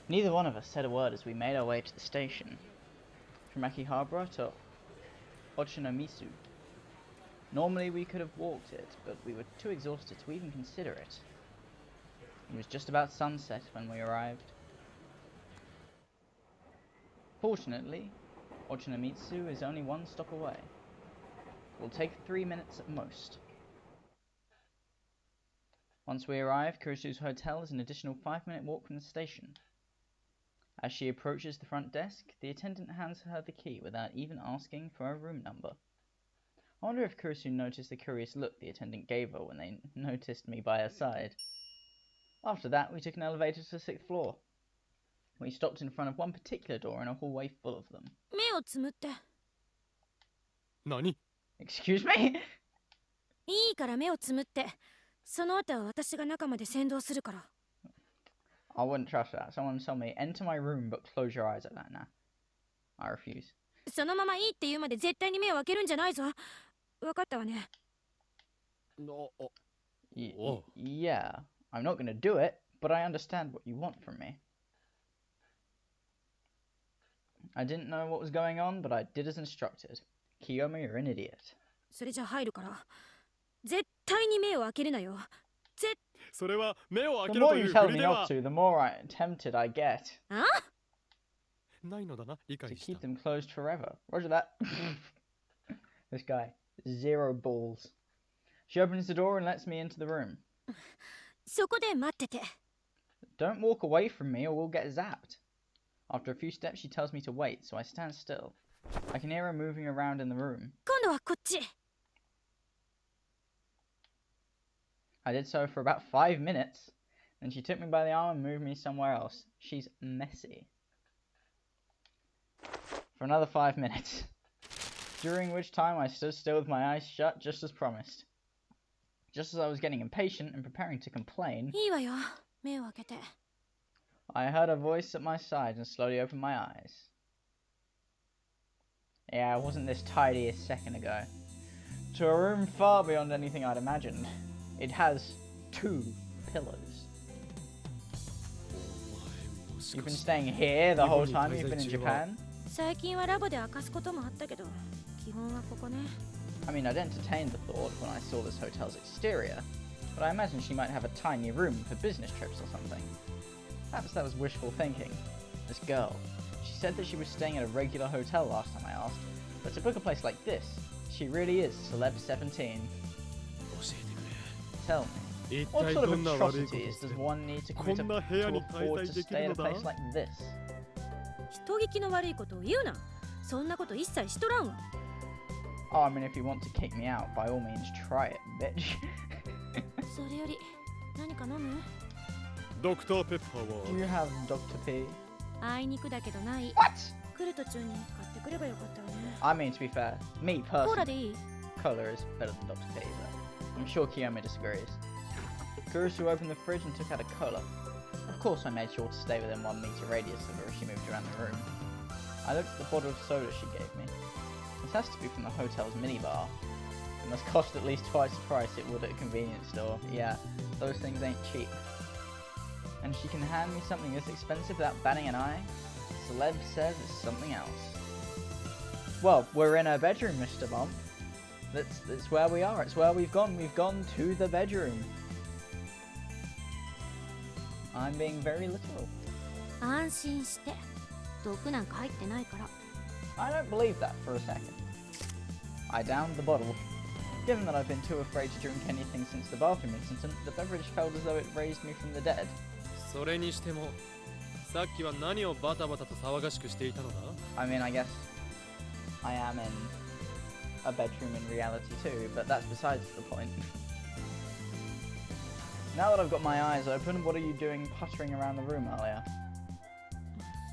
Neither one of us said a word as we made our way to the station. From Akihabara to Ochanomizu. Normally we could have walked it, but we were too exhausted to even consider it. It was just about sunset when we arrived. Fortunately, Ochanomizu is only one stop away. It will take 3 minutes at most. Once we arrive, Kurisu's hotel is an additional 5-minute walk from the station. As she approaches the front desk, the attendant hands her the key without even asking for a room number. I wonder if Kurisu noticed the curious look the attendant gave her when they noticed me by her side. After that, we took an elevator to the 6th floor. We stopped in front of one particular door in a hallway full of them. Nani? Excuse me? いいから目をつむって。その後は私が中まで先導するから。I wouldn't trust that. Someone told me, enter my room but close your eyes. Like that. Nah. I refuse. そのままいいって言うまで絶対に目を開けるんじゃないぞ。わかったわね。Yeah, I'm not gonna do it, but I understand what you want from me. I didn't know what was going on, but I did as instructed. Kiyomi, you're an idiot. それじゃ入るから。絶対に目を開けるなよ。それは目を開 The ける more とい you う tell ふり me で not は to, the more tempted I get. あ？ないのだな、理 To 解した keep them closed forever. Roger that. This guy. 0 balls. She opens the door and lets me into the room. そこで待ってて。Don't walk away from me or we'll get zapped. After a few steps, she tells me to wait, so I stand still. I can hear her moving around in the room. 今度はこっち。I did so for about 5 minutes. Then she took me by the arm and moved me somewhere else. She's messy. For another 5 minutes. During which time I stood still with my eyes shut, just as promised. Just as I was getting impatient and preparing to complain, いいわよ。目を開けて。I heard a voice at my side and slowly opened my eyes. Yeah, it wasn't this tidy a second ago. To a room far beyond anything I'd imagined. It has 2 pillows. You've been staying here the whole time you've been in Japan? 最近はラボで明かすこともあったけど、基本はここね。I mean, I'd entertained the thought when I saw this hotel's exterior, but I imagined she might have a tiny room for business trips or something. Perhaps that was wishful thinking. This girl, she said that she was staying at a regular hotel last time I asked, but to book a place like this, she really is Celeb 17. Tell me, what sort of atrocities does one need to commit to afford to stay at a place like this? 人聞きの悪いことを言うな。そんなこと一切しとらんわ。Oh, I mean, if you want to kick me out, by all means, try it, bitch. それより、何か飲む？ドクターペッパー Do you は have Dr. P? あいにくだけどない。 What? 来る途中に買ってくればよかったわね。 I mean, to be fair, me コーラ personally, でいい？ Cola is better than Dr. P, but I'm sure Kiyomi disagrees. Kurisu opened the fridge and took out a cola. Of course, I made sure to stay within 1 meter radius of her as she moved around the room. I looked at the bottle of soda she gave me. This has to be from the hotel's minibar. It must cost at least twice the price it would at a convenience store. Yeah, those things ain't cheap. And she can hand me something this expensive without batting an eye? Celeb says it's something else. Well, we're in her bedroom, Mr. Bump. That's where we are. It's where we've gone. We've gone to the bedroom. I'm being very literal. 安心して。毒なんか入ってないから。I don't believe that for a second. I downed the bottle. Given that I've been too afraid to drink anything since the bathroom incident, the beverage felt as though it raised me from the dead. それにしてもさっきは何をバタバタと騒がしくしていたのだ I mean, I guess I am in a bedroom in reality too, but that's besides the point. Now that I've got my eyes open, what are you doing puttering around the room earlier?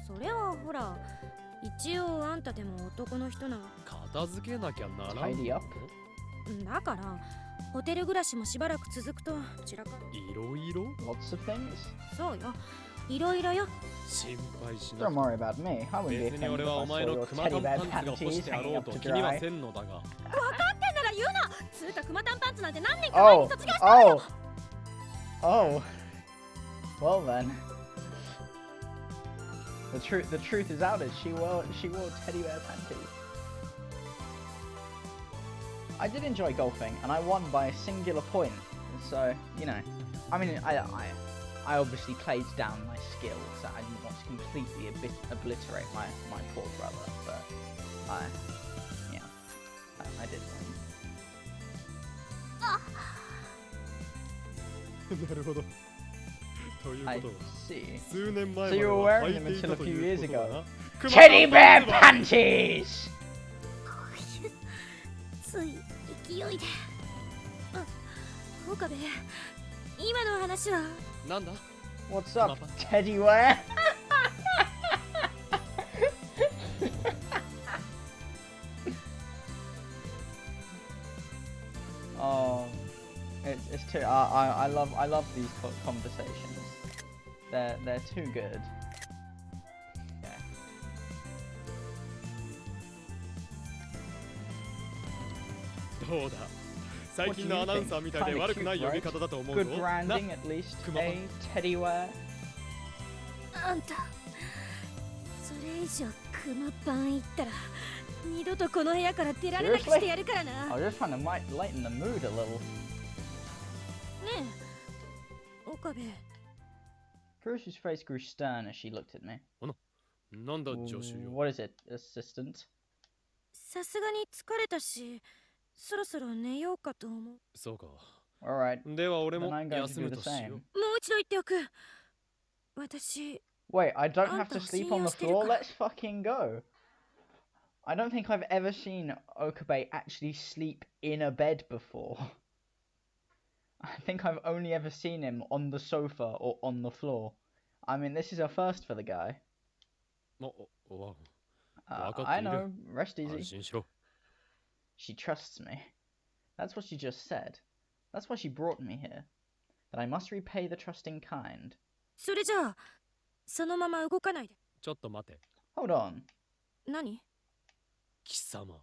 それはほら、一応あんたでも男の人な。片付けなきゃならん Tidy up? だから、ホテル暮らしもしばらく続くと散らかる。いろいろ Lots of things? そうよ。いろいろよ。心配しな Don't worry about me. I wouldn't be 別に offended 俺 if は I お saw 前の your クマ teddy タン bear パンツが欲 panties してあろ hanging う up と to 気には dry. せんのだが分かってんなら言うな。つうかクマタンパンツなんて何年か前に Oh! 卒業したわよ。 Oh! Oh! Well then. The truth is out. She wore teddy bear panties. I did enjoy golfing, and I won by a singular point. So you know, I mean, I obviously played down my skills. I didn't want to completely obliterate my poor brother, but I did win. なるほど。という I ことは see. 数年前 So ま you で were は wearing 履い them てい until た a と few いう years ことだ ago. な。 Teddy bear panties! つい勢いで。岡部、今の話は。なんだ What's up, Mappa. teddy bear? Oh, it's too. I love these conversations. They're too good. Yeah. どうだ最 What do 近 you のアナウン think? サーみたいで Kinda 悪くない cute, 呼び right? 方だと思う Good ぞ。な branding at least. Kumappa. A teddy wear. あんた、それ以上クマパン行ったら、二度とこの部屋から出られなくしてやるからな。 I was just trying to lighten the mood a little. ねえ、岡部。Kurusu's face grew stern as she looked at me. なんだ助手よ。 What is it, assistant? さすがに疲れたし、そろそろ寝ようかと思う。そうか。 Alright. では俺 Then も I'm going to 休 do む the としよ same. う。もう一度言っておく。私、 Wait, I don't have Anta, to sleep on the serious floor? dear. Let's fucking go. I don't think I've ever seen Okabe actually sleep in a bed before. I think I've only ever seen him on the sofa or on the floor. I mean, this is a first for the guy. わ I know, rest 安 easy. 心しろ。 She trusts me. That's what she just said. That's why she brought me here. That I must repay the trusting kind. それじゃあ、そのまま動かないで。ちょっと待て。 Hold on. 何？貴様。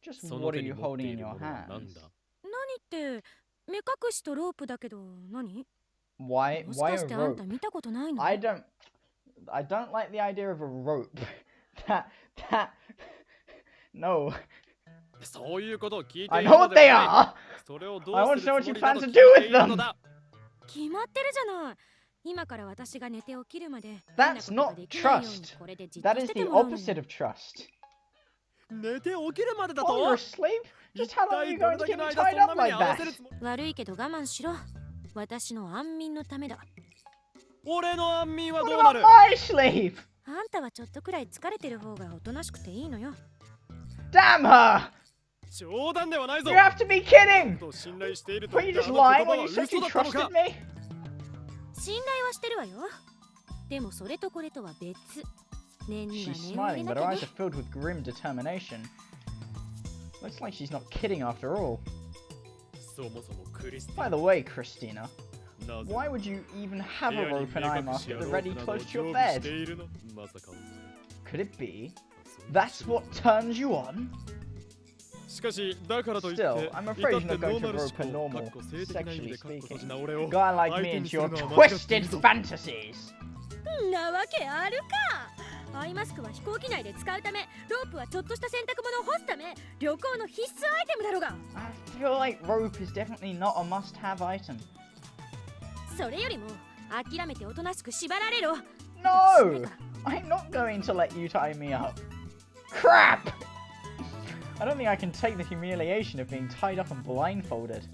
Just その what 手 are に you 持って holding い in る your ものは何 hands? だ 何って、目隠しとロープだけど、何？ Why もし a かしてあんた rope? 見たことないの？ I don't like the idea of a rope. that no. そういうことを聞いて I い know るの what で they はない。 are. それをど I う want す to know る what つ you もりだ plan と to 聞い do て with いるの them. だ。決まってるじゃない。今から私が寝て起きるまで。 That's 変なことが not できないように trust. これでじっと That し is てて the もらうのよ。 opposite of trust. 寝て起きるまでだ While と you're asleep? Just how long are you 一体ど going れ to だ keep け me の tied 間そん up な目に like 合わせ that? るつもり。悪いけど我慢しろ。私の安眠のためだ。俺の安眠は What どうな about る my sleep? あんたはちょっとくらい疲れてる方がおとなしくていいのよ。 Damn her! 冗談ではないぞ You have to be kidding! と信頼していると Were 言 you った just あの言 lying 葉 when は you said 嘘 you だったの trusted か me? 信頼はしてるわよ。でもそれとこれとは別。念には She's 念を入れ smiling, な but き her ゃ eyes ね are。filled with grim determination. Looks like she's not kidding after all. そもそもクリスティ By the way, Christina, なぜ why would you even have 部 a 屋に rope 目 and eye 隠し mask や at ロ the ー ready プなどを close to 常 your 備して bed? いるのまさか Could it be? そういう That's what turns you on? しかしだからといって Still, I'm afraid 至って you're not going ノー to マル rope a 思考 normal, かっこ性的な意味で sexually かっこ閉じ speaking, な俺を guy like 相 me 手に into する your のは間違ってい twisted るぞ fantasies. なわけあるか。アイマスクは飛行機内で使うため、ロープはちょっとした洗濯物を干すため、旅行の必須アイテムだろうが。 I feel like rope is definitely not a must-have item. それよりも諦めておとなしく縛られろ。 No! I'm not going to let you tie me up. Crap! I don't think I can take the humiliation of being tied up and blindfolded.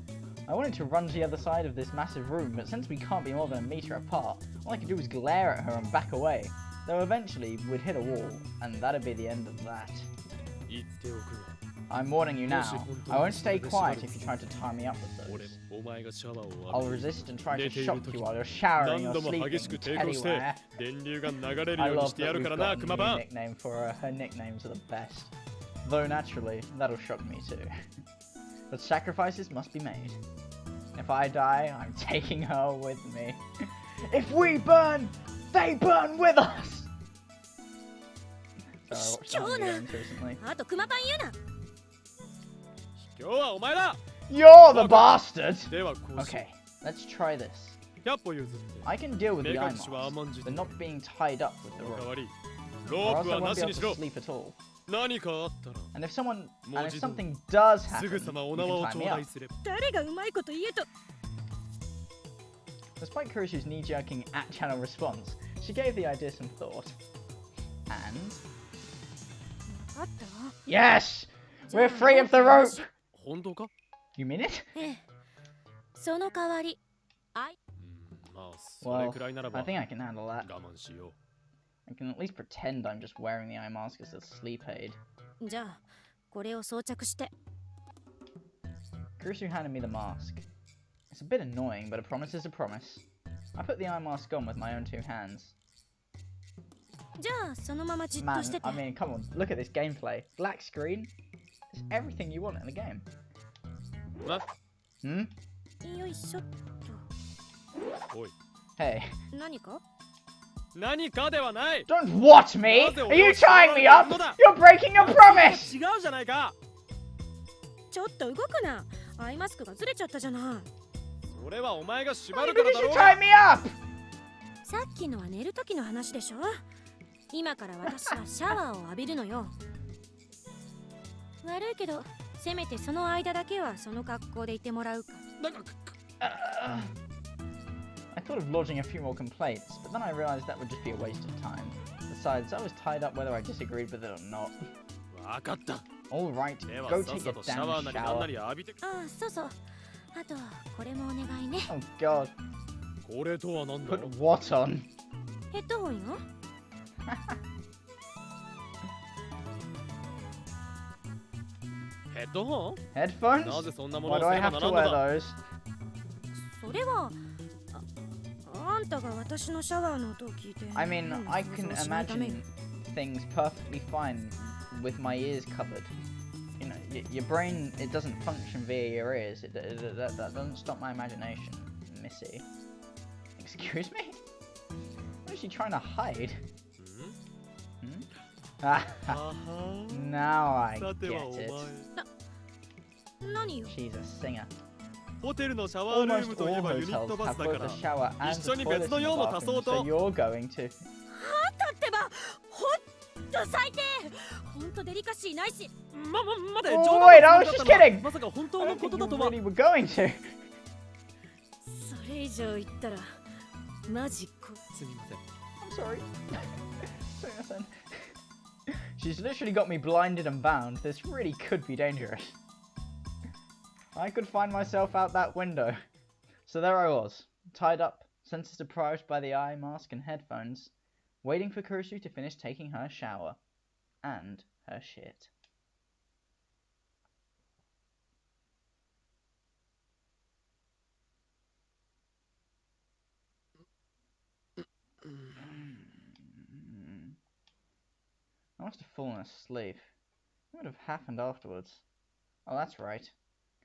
I wanted to run to the other side of this massive room, but since we can't be more than a meter apart, all I could do was glare at her and back away. Though eventually we'd hit a wall, and that'd be the end of that. 言っておくわ I'm warning you now. I won't stay quiet if you try to tie me up with 俺 those. もお前がシャワー I'll を浴び resist and try to 寝ている shock 時 you while you're showering 何 or 度も sleeping. 激しく抵抗して Teddyware. 電流が流れる I ように love してや that る we've から got な a ク new マパン nickname for her. Her nicknames are the best. Though naturally, that'll shock me too. But sacrifices must be made. If I die, I'm taking her with me. If we burn, they burn with us! Sorry, I watched that video games recently. あとクマパン言うな。今日はお前だ You're the bastard! ではこうしよ Okay, let's try this. 100歩譲って I can deal with 目 the 隠 eye しは mask, 甘んじ but て not being tied up with the その代 rope. わり Or ロー else プ I はな won't し be に able し to ろ sleep at all. 何かあったら And if someone, and if 文字通り something does す happen, ぐさま you お縄 can を tie 頂 me up. 戴すれば誰がうまいこと言えと Despite Kurusu's knee-jerking at-channel response, she gave the idea some thought. And あったわ yes, じゃあ we're free of the ロー rope. プなし本当か You mean it? ええその代わりまあそれくらいならば I think I can handle that. 我慢しよ I can at least pretend I'm just wearing the eye mask as a sleep aid. じゃあこれを装着して Kurusu handed me the mask. It's a bit annoying, but a promise is a promise. I put the eye mask on with my own two hands. じゃあそのままじっと Man, してて I mean, come on, look at this gameplay. Black screen. It's everything you want in the game. うな Hmm? よいしょっおい Hey. と何か何かではない Don't what me? Nothing, Are you we'll tying me see up? what You're breaking your promise! 違うじゃないかちょっと動くなアイマスクがずれちゃったじゃないそれはお前が縛 Why るから did だ you ろう tie が me up? さっきのは寝る時の話でしょ今から私はシャワーを浴びるのよ悪いけどせめてその間だけはその格好でいてもらうか なんか I thought of lodging a few more complaints, but then I realized that would just be a waste of time. Besides, I was tied up whether I disagreed with it or not. 分かった Alright, では go さっ take さ a とシャワー damn なりなんな shower. り浴びてああそうそうあとこれもお願いね Oh god, これとは何だ put what on? ヘッドホンよ ヘッドホン Headphones? なぜそんなもの Why を do せ I ねば have な to らん wear のだ those? それはあんたが私のシャワーの音を聞いて I mean, 変な I 想 can 像しないため imagine things perfectly fine with my ears covered. You know, your brain, it doesn't function via your ears. That doesn't stop my imagination, Missy. Excuse me? What is she trying to hide? うん Hmm? Ah, はは now I さては get お it. 前何よ She's a singer. ホテルのシャワールーム Almost といえ all ばユニット hotels バ have スだ both か a ら shower and 一緒 a に toilet 別の in the 用も足そう bathroom, と so you're going to. だってばほんと最低ほんとデリカシーないしまだ Oh, 冗 wait, 談 I の was つも just りだったの kidding. はまさか本 I 当の don't こ think と you だとは really were going to. それ以上言ったらマジこすみません I'm sorry. Sorry, She's literally got me blinded and bound. This really could be dangerous. I could find myself out that window. So there I was, tied up, senses deprived by the eye mask and headphones, waiting for Kurusu to finish taking her shower. And her shit. I must have fallen asleep. What would have happened afterwards? Oh, that's right.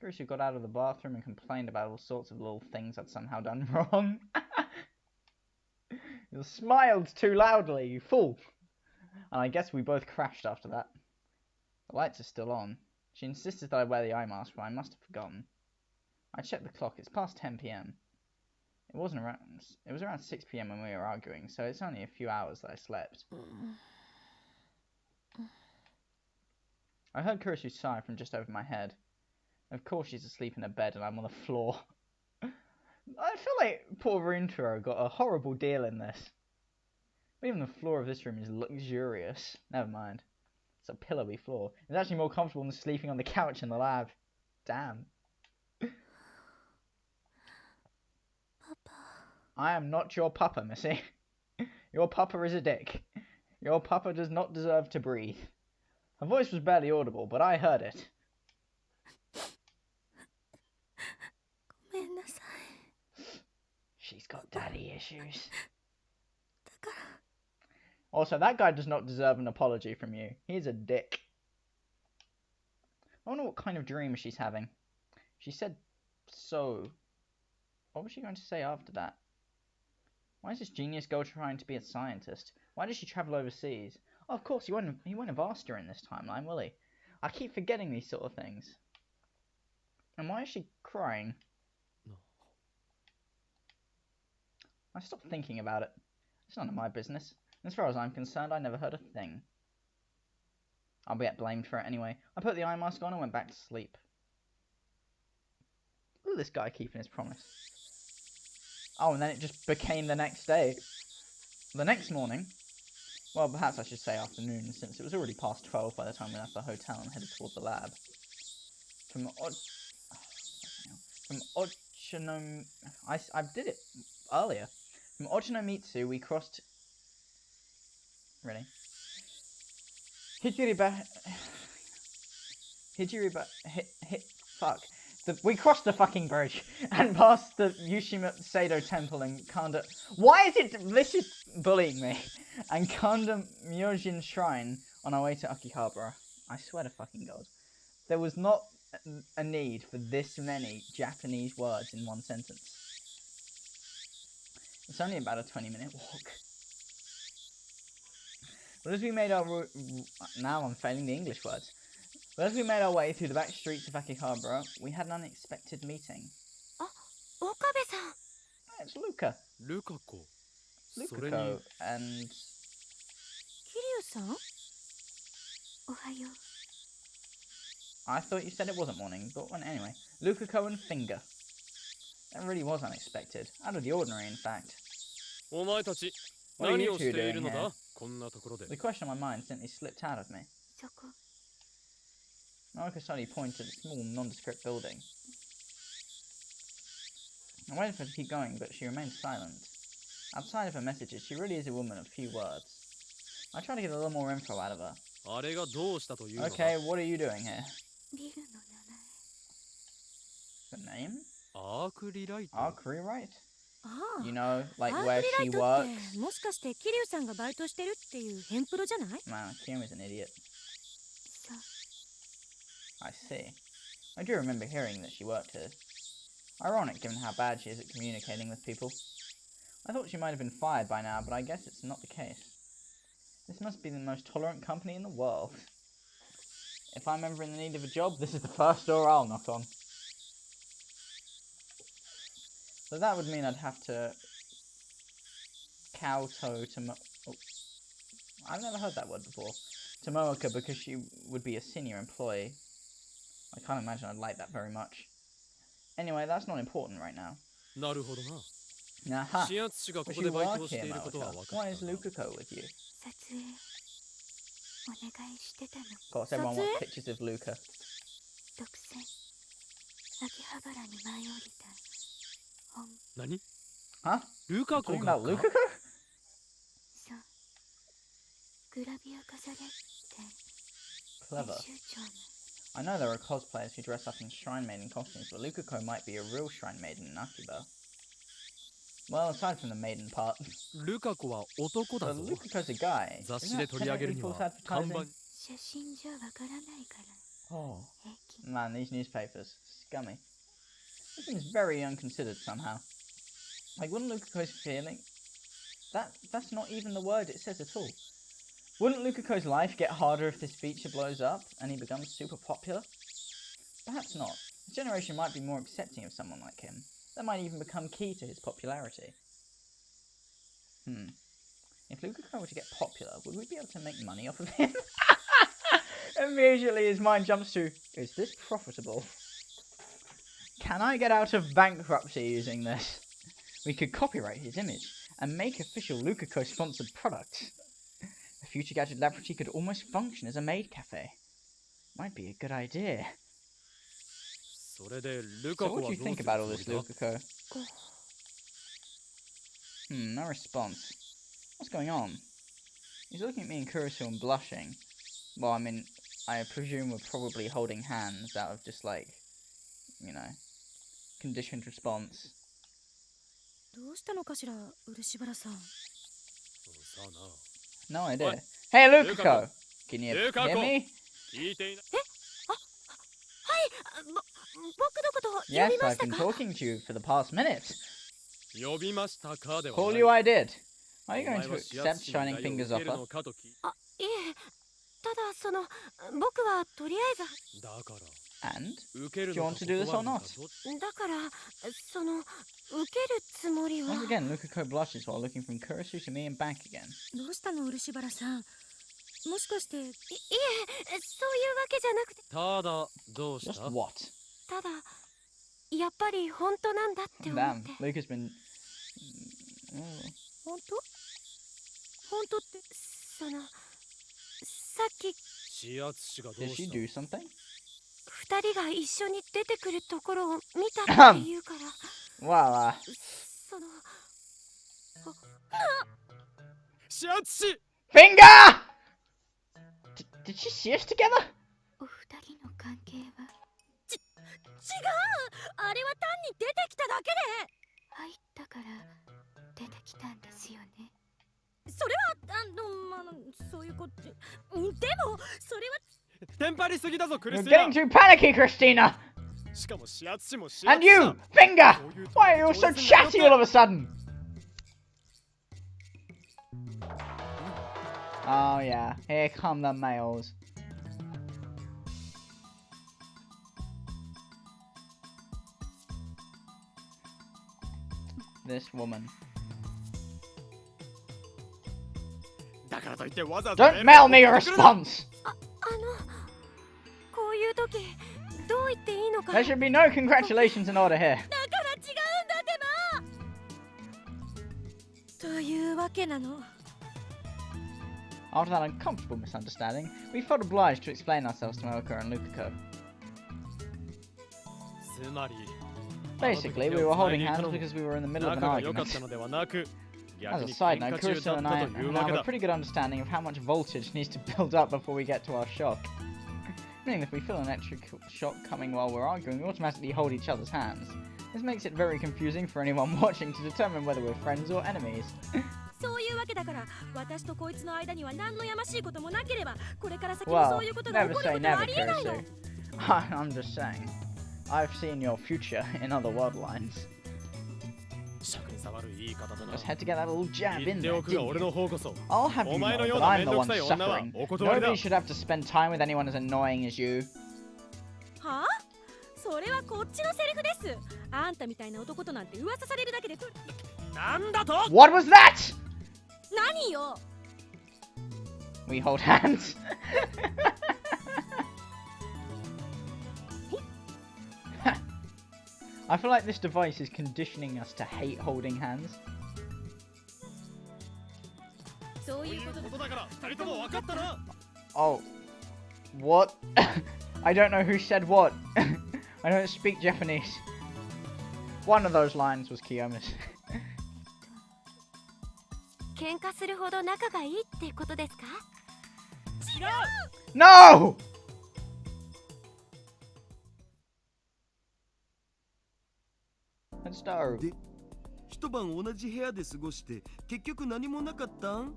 Kurusu got out of the bathroom and complained about all sorts of little things I'd somehow done wrong. You smiled too loudly, you fool! And I guess we both crashed after that. The lights are still on. She insisted that I wear the eye mask, but I must have forgotten. I checked the clock. It's past 10 p.m. It was around 6 p.m. when we were arguing, so it's only a few hours that I slept. I heard Kurusu sigh from just over my head. Of course she's asleep in her bed and I'm on the floor. I feel like poor Runeterra got a horrible deal in this. Even the floor of this room is luxurious. Never mind. It's a pillowy floor. It's actually more comfortable than sleeping on the couch in the lab. Damn. Papa. I am not your papa, Missy. Your papa is a dick. Your papa does not deserve to breathe. Her voice was barely audible, but I heard it. ごめんなさい She's got daddy issues. だから Also, that guy does not deserve an apology from you. He's a dick. I wonder what kind of dream she's having. She said so. What was she going to say after that? Why is this genius girl trying to be a scientist? Why does she travel overseas? Oh, of course, he wouldn't have asked her in this timeline, will he? I keep forgetting these sort of things. And why is she crying? No. I stopped thinking about it. It's none of my business. As far as I'm concerned, I never heard a thing. I'll get blamed for it anyway. I put the eye mask on and went back to sleep. Look at this guy keeping his promise. Oh, and then it just became the next day. The next morning, well, perhaps I should say afternoon, since it was already past 12 by the time we left the hotel and headed toward the lab. From Ochinom... I did it earlier. From Ochinomizu, we crossed... Really? Fuck. We crossed the fucking bridge and passed the Yushima Seido Temple and Kanda... Why is it... This is bullying me. And Kanda Myojin Shrine on our way to Akihabara. I swear to fucking God. There was not a need for this many Japanese words in one sentence. It's only about a 20-minute walk. But as we made our... Now I'm failing the English words. But as we made our way through the back streets of Akihabara, we had an unexpected meeting. Okabe-san. It's Luka. ルカ子。それに Lukako and... Kiryu-san? Ohayo. I thought you said it wasn't morning, but well, anyway. Lukako and Finger. That really was unexpected. Out of the ordinary, in fact. お前たち What are 何 you を two している doing の here? だこんなところで The question on my mind simply slipped out of me. そこ。 Naoka suddenly pointed at a small, nondescript building. I waited for her to keep going, but she remained silent. Outside of her messages, she really is a woman of few words. I tried to get a little more info out of her. あれがどうしたというのだ Okay, what are you doing here? ビルの名前。 The name? アークリライト Archery, right? ああ。 You know, like アー where クリ she ライトっ works? てもしかして桐生さんがバイトしてるっていうヘンプロじゃない？ Man, Kiyomi's an idiot. そう。 I see. I do remember hearing that she worked here. Ironic, given how bad she is at communicating with people. I thought she might have been fired by now, but I guess it's not the case. This must be the most tolerant company in the world. If I'm ever in the need of a job, this is the first door I'll knock on. So that would mean I'd have to kowtow to I've never heard that word before. To Moeka because she would be a senior employee. I can't imagine I'd like that very much. Anyway, that's not important right now. なるほどな Aha. 始圧師がこ But こ you でバイ work トをして here, いることは Moeka. 分か Why っ is たな Lukako with you? 撮影お願いしてたの。 Of course, everyone wants pictures of Luka. 独占。秋葉原に舞い降りた。本。何 Huh? ルカ子 Talking が about か Lukako? そう。グラビア飾れって編 Clever. 集長の。 I know there are cosplayers who dress up in Shrine Maiden costumes, but Lukako might be a real Shrine Maiden in Akiba. Well, aside from the maiden part. ルカ子は男だ But ぞ Lukako's a guy. 雑 Isn't 誌で that 取り上げる technically には false 看板 advertising? 写真じゃわからないから Oh. 平気。 Man, these newspapers. Scummy. This seems very unconsidered somehow. Like, wouldn't Lukako's feeling... That's not even the word it says at all. Wouldn't Lukako's life get harder if this feature blows up and he becomes super popular? Perhaps not. This generation might be more accepting of someone like him. That might even become key to his popularity. If Lukako were to get popular, would we be able to make money off of him? Immediately his mind jumps to, is this profitable? Can I get out of bankruptcy using this? We could copyright his image and make official Lukako sponsored products. The Future Gadget Laboratory could almost function as a maid cafe. Might be a good idea. それでルカ So 子 what は do ど you う think する about all つ this, もりだ Lukako? No response. What's going on? He's looking at me and Kurusu and blushing. Well, I mean, I presume we're probably holding hands out of just like, you know, conditioned response. どうしたのかしら、漆原さん。さあな No idea. What? Hey, Lukako! Lukako. Can you Lukako. hear me? 聞いていない僕のこと呼 Yes, びま I've した been か？ talking to you for the past minute. 呼びましたかでは Call ない you I did. Are お you 前 going to は始 accept 圧師の Shining 依頼を Fingers 受ける offer? のかと聞いあ、いえ、ただ僕はとりあえず。だから And? 受ける Do you の want か to do this 断 or るの not? かどっだからその受けるつもりは Once again, Lukako blushes while looking from Kurisu to me and back again. どうしたの漆原さんもしかしていえそういうわけじゃなくてただどうし Just た what? ただやっぱり本当なんだって思っ Damn, て Luke has been... Oh. 本当本当ってそのさっき指圧師がどう Did she した do something? 二人が一緒に出てくるところを見たっていうから Well, その指圧師 Finger! Did she see us together? お二人の関係は違うあれは単に出てきただけで入ったから出てきたんですよねそれはそういうことでもそれはテンパりすぎだぞクリ You're スティ getting too panicky, Christina! ナしかも指圧師も指 And 圧師 you, だ Finger! こういう時 Why are you so chatty all of a sudden? Oh yeah, here come the males. This woman. だからといってわざわざ Don't mail me a response! こういう時どう言っていいのか There should be no congratulations in order here. だから違うんだってばというわけなの After that uncomfortable misunderstanding, we felt obliged to explain ourselves to Moeka and Lukako. つまり Basically, we were holding hands because we were in the middle of 仲 an が良かっ argument. たのではなく As 逆 a に side 喧 note, 嘩中だ Kurisu っ and た I という now わけ have a だ pretty good understanding of how much voltage needs to build up before we get to our shock. Meaning that if we feel an electric shock coming while we're arguing, we automatically hold each other's hands. This makes it very confusing for anyone watching to determine whether we're friends or enemies. そういうわけだから私とこいつの間には何のやましいこともなければこれから先も Well, そういうことが起 never こる say ことは never, ありえないの Kurisu. I'm just saying. I've seen your future in other world lines. 尺に触る言い方だな Just had to get that little jab 言っ in て there, おくが didn't 俺 you? の方こそ I'll have you お know 前の that ような I'm めん the どく one さい女は suffering. お断りだ Nobody should have to spend time with anyone as annoying as you. はあそれはこっちのセリフですあんたみたいな男となんて噂されるだけでなんだと What was that? 何よ We hold hands. I feel like this device is conditioning us to hate holding hands. そうそういういうことだことだから二人とも分かったな Oh. What? I don't know who said what. I don't speak Japanese. One of those lines was Kiyomi's. 喧嘩するほど仲がいいってことですか違う No! Let's start. で一晩同じ部屋で過ごして結局何もなかったん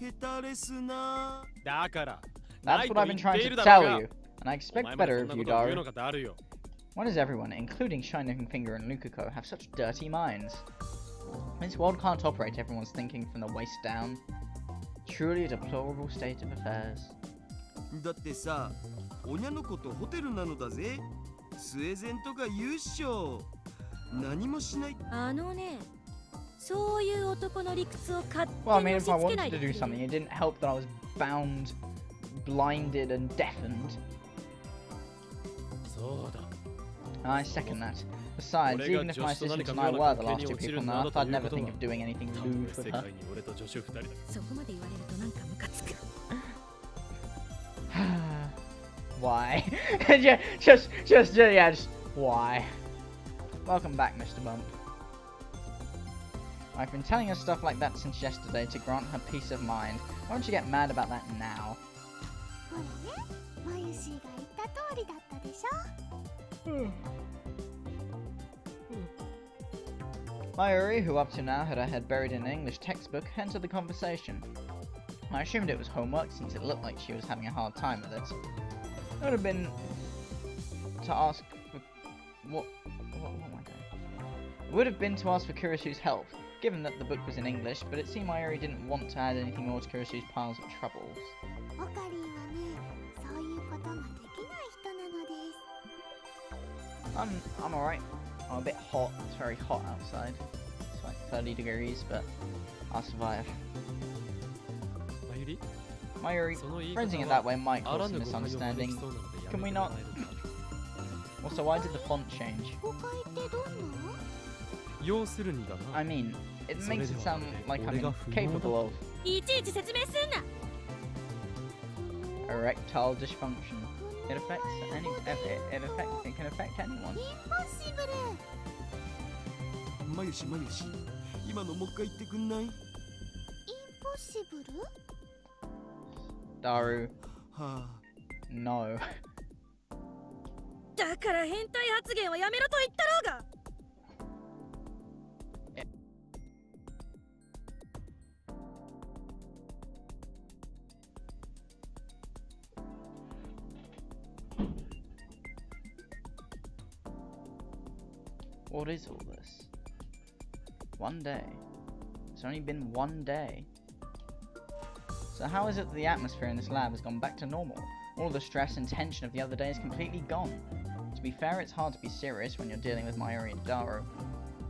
下手レスなだから That's what I've been ない trying と言ってい to るだろ tell うが you. And I お expect 前まで better そんな of こ you, とを言う Daru. のがだるよ Why does everyone, including Shining Finger and Lukako, have such dirty minds? This world can't operate everyone's thinking from the waist down. Truly a deplorable state of affairs. だってさおにゃの子とホテルなのだぜスウェーデンとか優勝何もしないあのねそういう男の理屈を勝 Well, I 手に mean, 押 if し I 付け wanted ない to で do くれ something, る it didn't help that I was bound, blinded, and deafened. そうだ I second that. Besides, even if my assistant and I were the last two people on Earth, I'd never think of doing anything 多分 lewd 世 with 界 her. に俺と助手二人だそこまで言われるとなんかムカつく Why? Yeah, just why? Welcome back, Mr. Bump. I've been telling her stuff like that since yesterday to grant her peace of mind. Why don't you get mad about that now? これね、マユシーが言った通りだったでしょ。 Mayuri, who up to now had her head buried in an English textbook, entered the conversation. I assumed it was homework since it looked like she was having a hard time with it. It would have been to ask for what am I doing? It would have been to ask for Kurisu's help, given that the book was in English, but it seemed Mayuri didn't want to add anything more to Kurisu's piles of troubles. オカリンはね、そういうことができない人なのです。I'm alright. I'm a bit hot. It's very hot outside. It's like 30 degrees, but I'll survive. まゆり Mayuri, その言い phrasing 方 it は that way might あ cause ら some ぬ誤解を招き misunderstanding. そうなのでや Can め we ても not? らえるか Also, why did the font change? 誤解ってどんな？要するにだな I mean, it makes it sound like I'm 俺が不能だ incapable of いちいち説明すんな。 erectile dysfunction. It affects any. It can affect anyone. インポッシブル。まゆしまゆし、今のもう一回言ってくんない？インポッシブル？ Daru, はあ、 no. だから変態発言はやめろと言ったろうが。What is all this? One day. It's only been one day. So how is it that the atmosphere in this lab has gone back to normal? All the stress and tension of the other day is completely gone. To be fair, it's hard to be serious when you're dealing with Mayuri and Daru.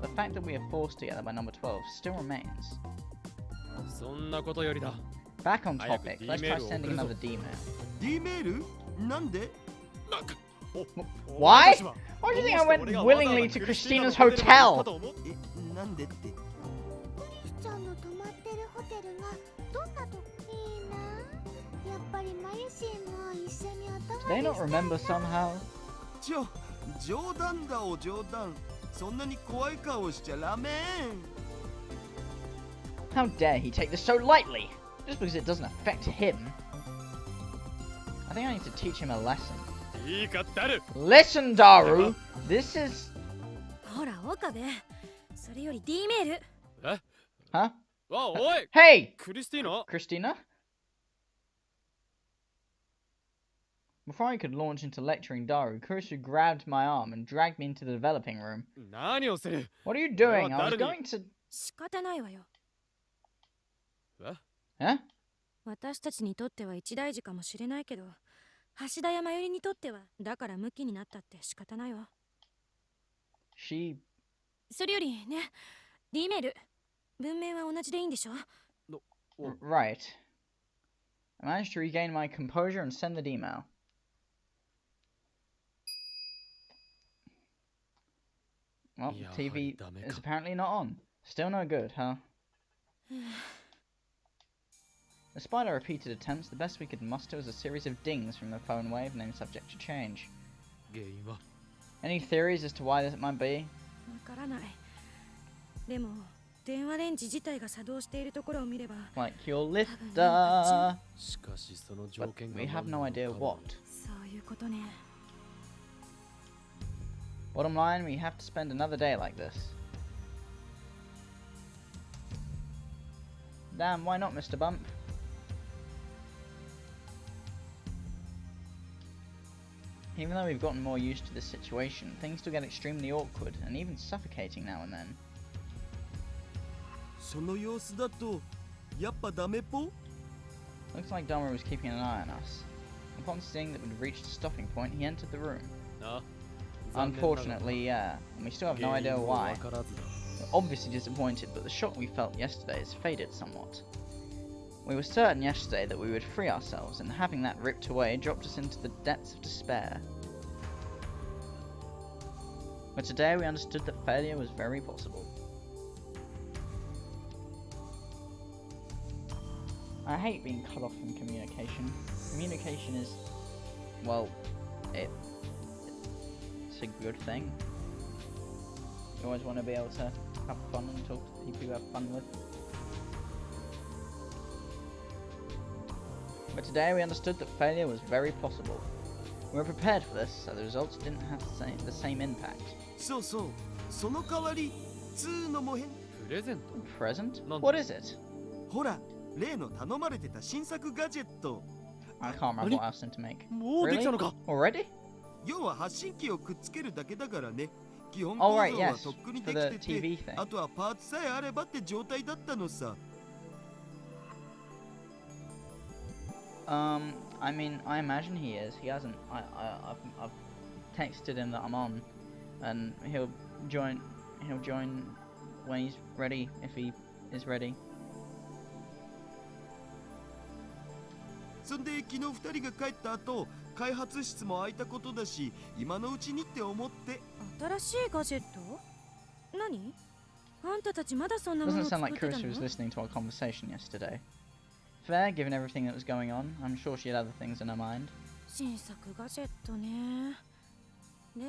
The fact that we are forced together by number 12 still remains. そんなことよりだ Back on 早く topic, let's try D-mailを sending 送るぞ。 another D-mail. D メール？なんで？ Why? Why do you think I went willingly to Christina's hotel? え、なんでって？クリスちゃんの泊まってるホテルがどんなといいな。やっぱりマユシーも一緒にお泊 Do ま they り not したい remember somehow? 冗談だお冗談。そんなに怖い顔しちゃダメ。 How dare he take this so lightly? Just because it doesn't affect him. I think I need to teach him a lesson. いいかダル Listen, Daru! This is... ほら岡部、それより D メール。え Huh? わおい Hey! クリスティーナ Christina? Before I could launch into lecturing Daru, Kurisu grabbed my arm and dragged me into the developing room. 何をする What are you doing? I was Daru going to... 仕方ないわよ。え Huh? 私たちにとっては一大事かもしれないけど、橋田やまゆりにとってはだからムキになったって仕方ないわ。 She... それよりね、D メール、文面は同じでいいんでしょ？ Right. I managed to regain my composure and send the email. Well, Yeah, TV damn it. is apparently not on. Still no good, huh? Despite our repeated attempts, the best we could muster was a series of dings from the phone wave named subject to change. 原因は Any theories as to why this might be? わからない。でも、電話レンジ自体が作動しているところを見れば、 Like your lifter, しかしその条 but 件が we have no 何な idea のかは what. そういうことね。 Bottom line, we have to spend another day like this. Damn, why not, Mr. Bump? Even though we've gotten more used to this situation, things still get extremely awkward and even suffocating now and then. その様子だとやっぱダメぽ？ Looks like Dahmer was keeping an eye on us. Upon seeing that we'd reached a stopping point, he entered the room. な Unfortunately, yeah, and we still have no idea why. We're obviously disappointed, but the shock we felt yesterday has faded somewhat. We were certain yesterday that we would free ourselves, and having that ripped away dropped us into the depths of despair. But today we understood that failure was very possible. I hate being cut off from communication. Communication is, well, it's a good thing. You always want to be able to have fun and talk to people you have fun with. But today we understood that failure was very possible. We were prepared for this, so the results didn't have the same impact. そうそう。その代わり2のもへん。プレゼント Present? None. What is it? ほら、例の頼まれてた新作ガジェット。 I can't remember what I asked him to make. もうできたのか Already? 要は発信機をくっつけるだけだからね。基本 Oh 構 right, 造は yes. とっくに For でき the てて、 TV thing. あとはパーツさえあればって状態だったのさ。I mean, I imagine he is. He hasn't. I've texted him that I'm on. and he'll join when he's ready, if he is ready. そんで昨日2人が帰った後開発室も空いたことだし今のうちにって思って。新しいガジェット？何？あんたたちまだそんなもの Doesn't を sound 作っ like てた Kurusu was の？ listening to our conversation yesterday. Fair, given everything that was going on, I'm sure she had other things in her mind. 新作ガジェットね。で、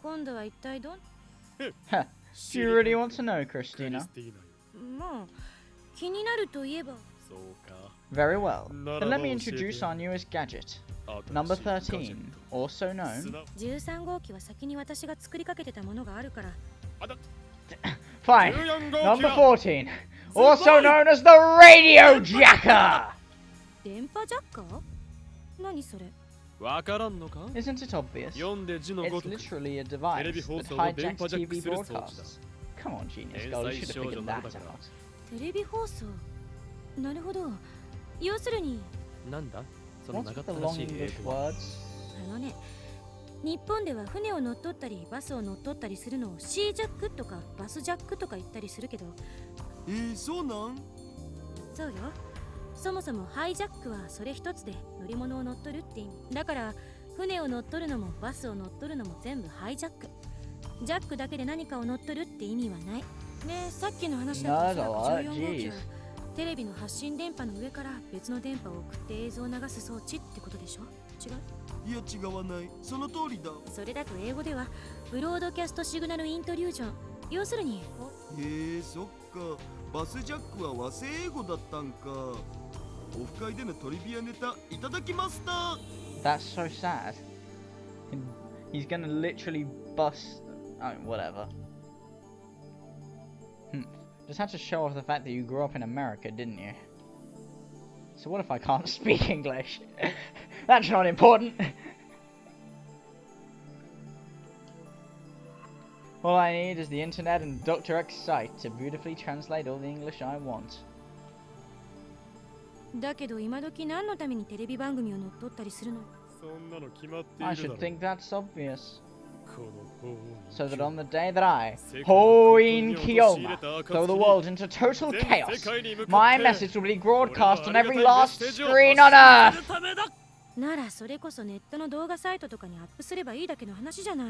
今度は一体どん？ Huh. Do you really want to know, クリ Christina? スティーナよ。まあ気になるといえば。そうか。 Very well. None Then of let me those shit, introduce yeah. our newest gadget. 新 Number しいガジェッ 13, ト also known. すな13号機は先に私が作りかけてたものがあるから。あだ Fine. 14号機 Number は 14, also known as the Radio Jacker. 電波ジャッカー？何それ？わからんのか Isn't it obvious? 読んで字の It's ごとく literally a device テレビ放 that 送を電 hijacks 波ジャック TV する装置だ broadcasts. Come on, genius girl, you should have 天才少女 figured な that のだから out. テレビ放送。なるほど。要するになんだその What's 長 the ったら long しい英 English 語は words? あのね、日本では船を乗っ取ったりバスを乗っ取ったりするのをシージャックとかバスジャックとか言ったりするけど、そうなん？そうよ。そもそもハイジャックはそれ一つで乗り物を乗っ取るって意味。だから船を乗っ取るのもバスを乗っ取るのも全部ハイジャック。ジャックだけで何かを乗っ取るって意味はない。で、さっきの話だとおそらく14号機はテレビの発信電波の上から別の電波を送って映像を流す装置ってことでしょ？違う？いや違わない。その通りだ。それだと英語ではブロードキャストシグナルイントリュージョン。要するにそっか。バスジャックは和製英語だったんか。オフ会でのトリビアネタいただきました。 That's so sad. He's gonna literally bust. Oh, whatever. Just had to show off the fact that you grew up in America, didn't you? So what if I can't speak English? That's not important. All I need is the internet and Dr. X's site to beautifully translate all the English I want. だけど今時何のためにテレビ番組を乗っ取ったりするの？そんなの決まってい I るだろ should think that's obvious. この法 So that on the day that I, 世界の Hoin 国を陥れ Kiyoma, た暁 throw the world into total 全 chaos, 世界に向かって my message will be broadcast on 俺 every のあ last りがたいメッセージを screen on 発 Earth! 信するためだ。ならそれこそネットの動画サイトとかにアップすればいいだけの話じゃない。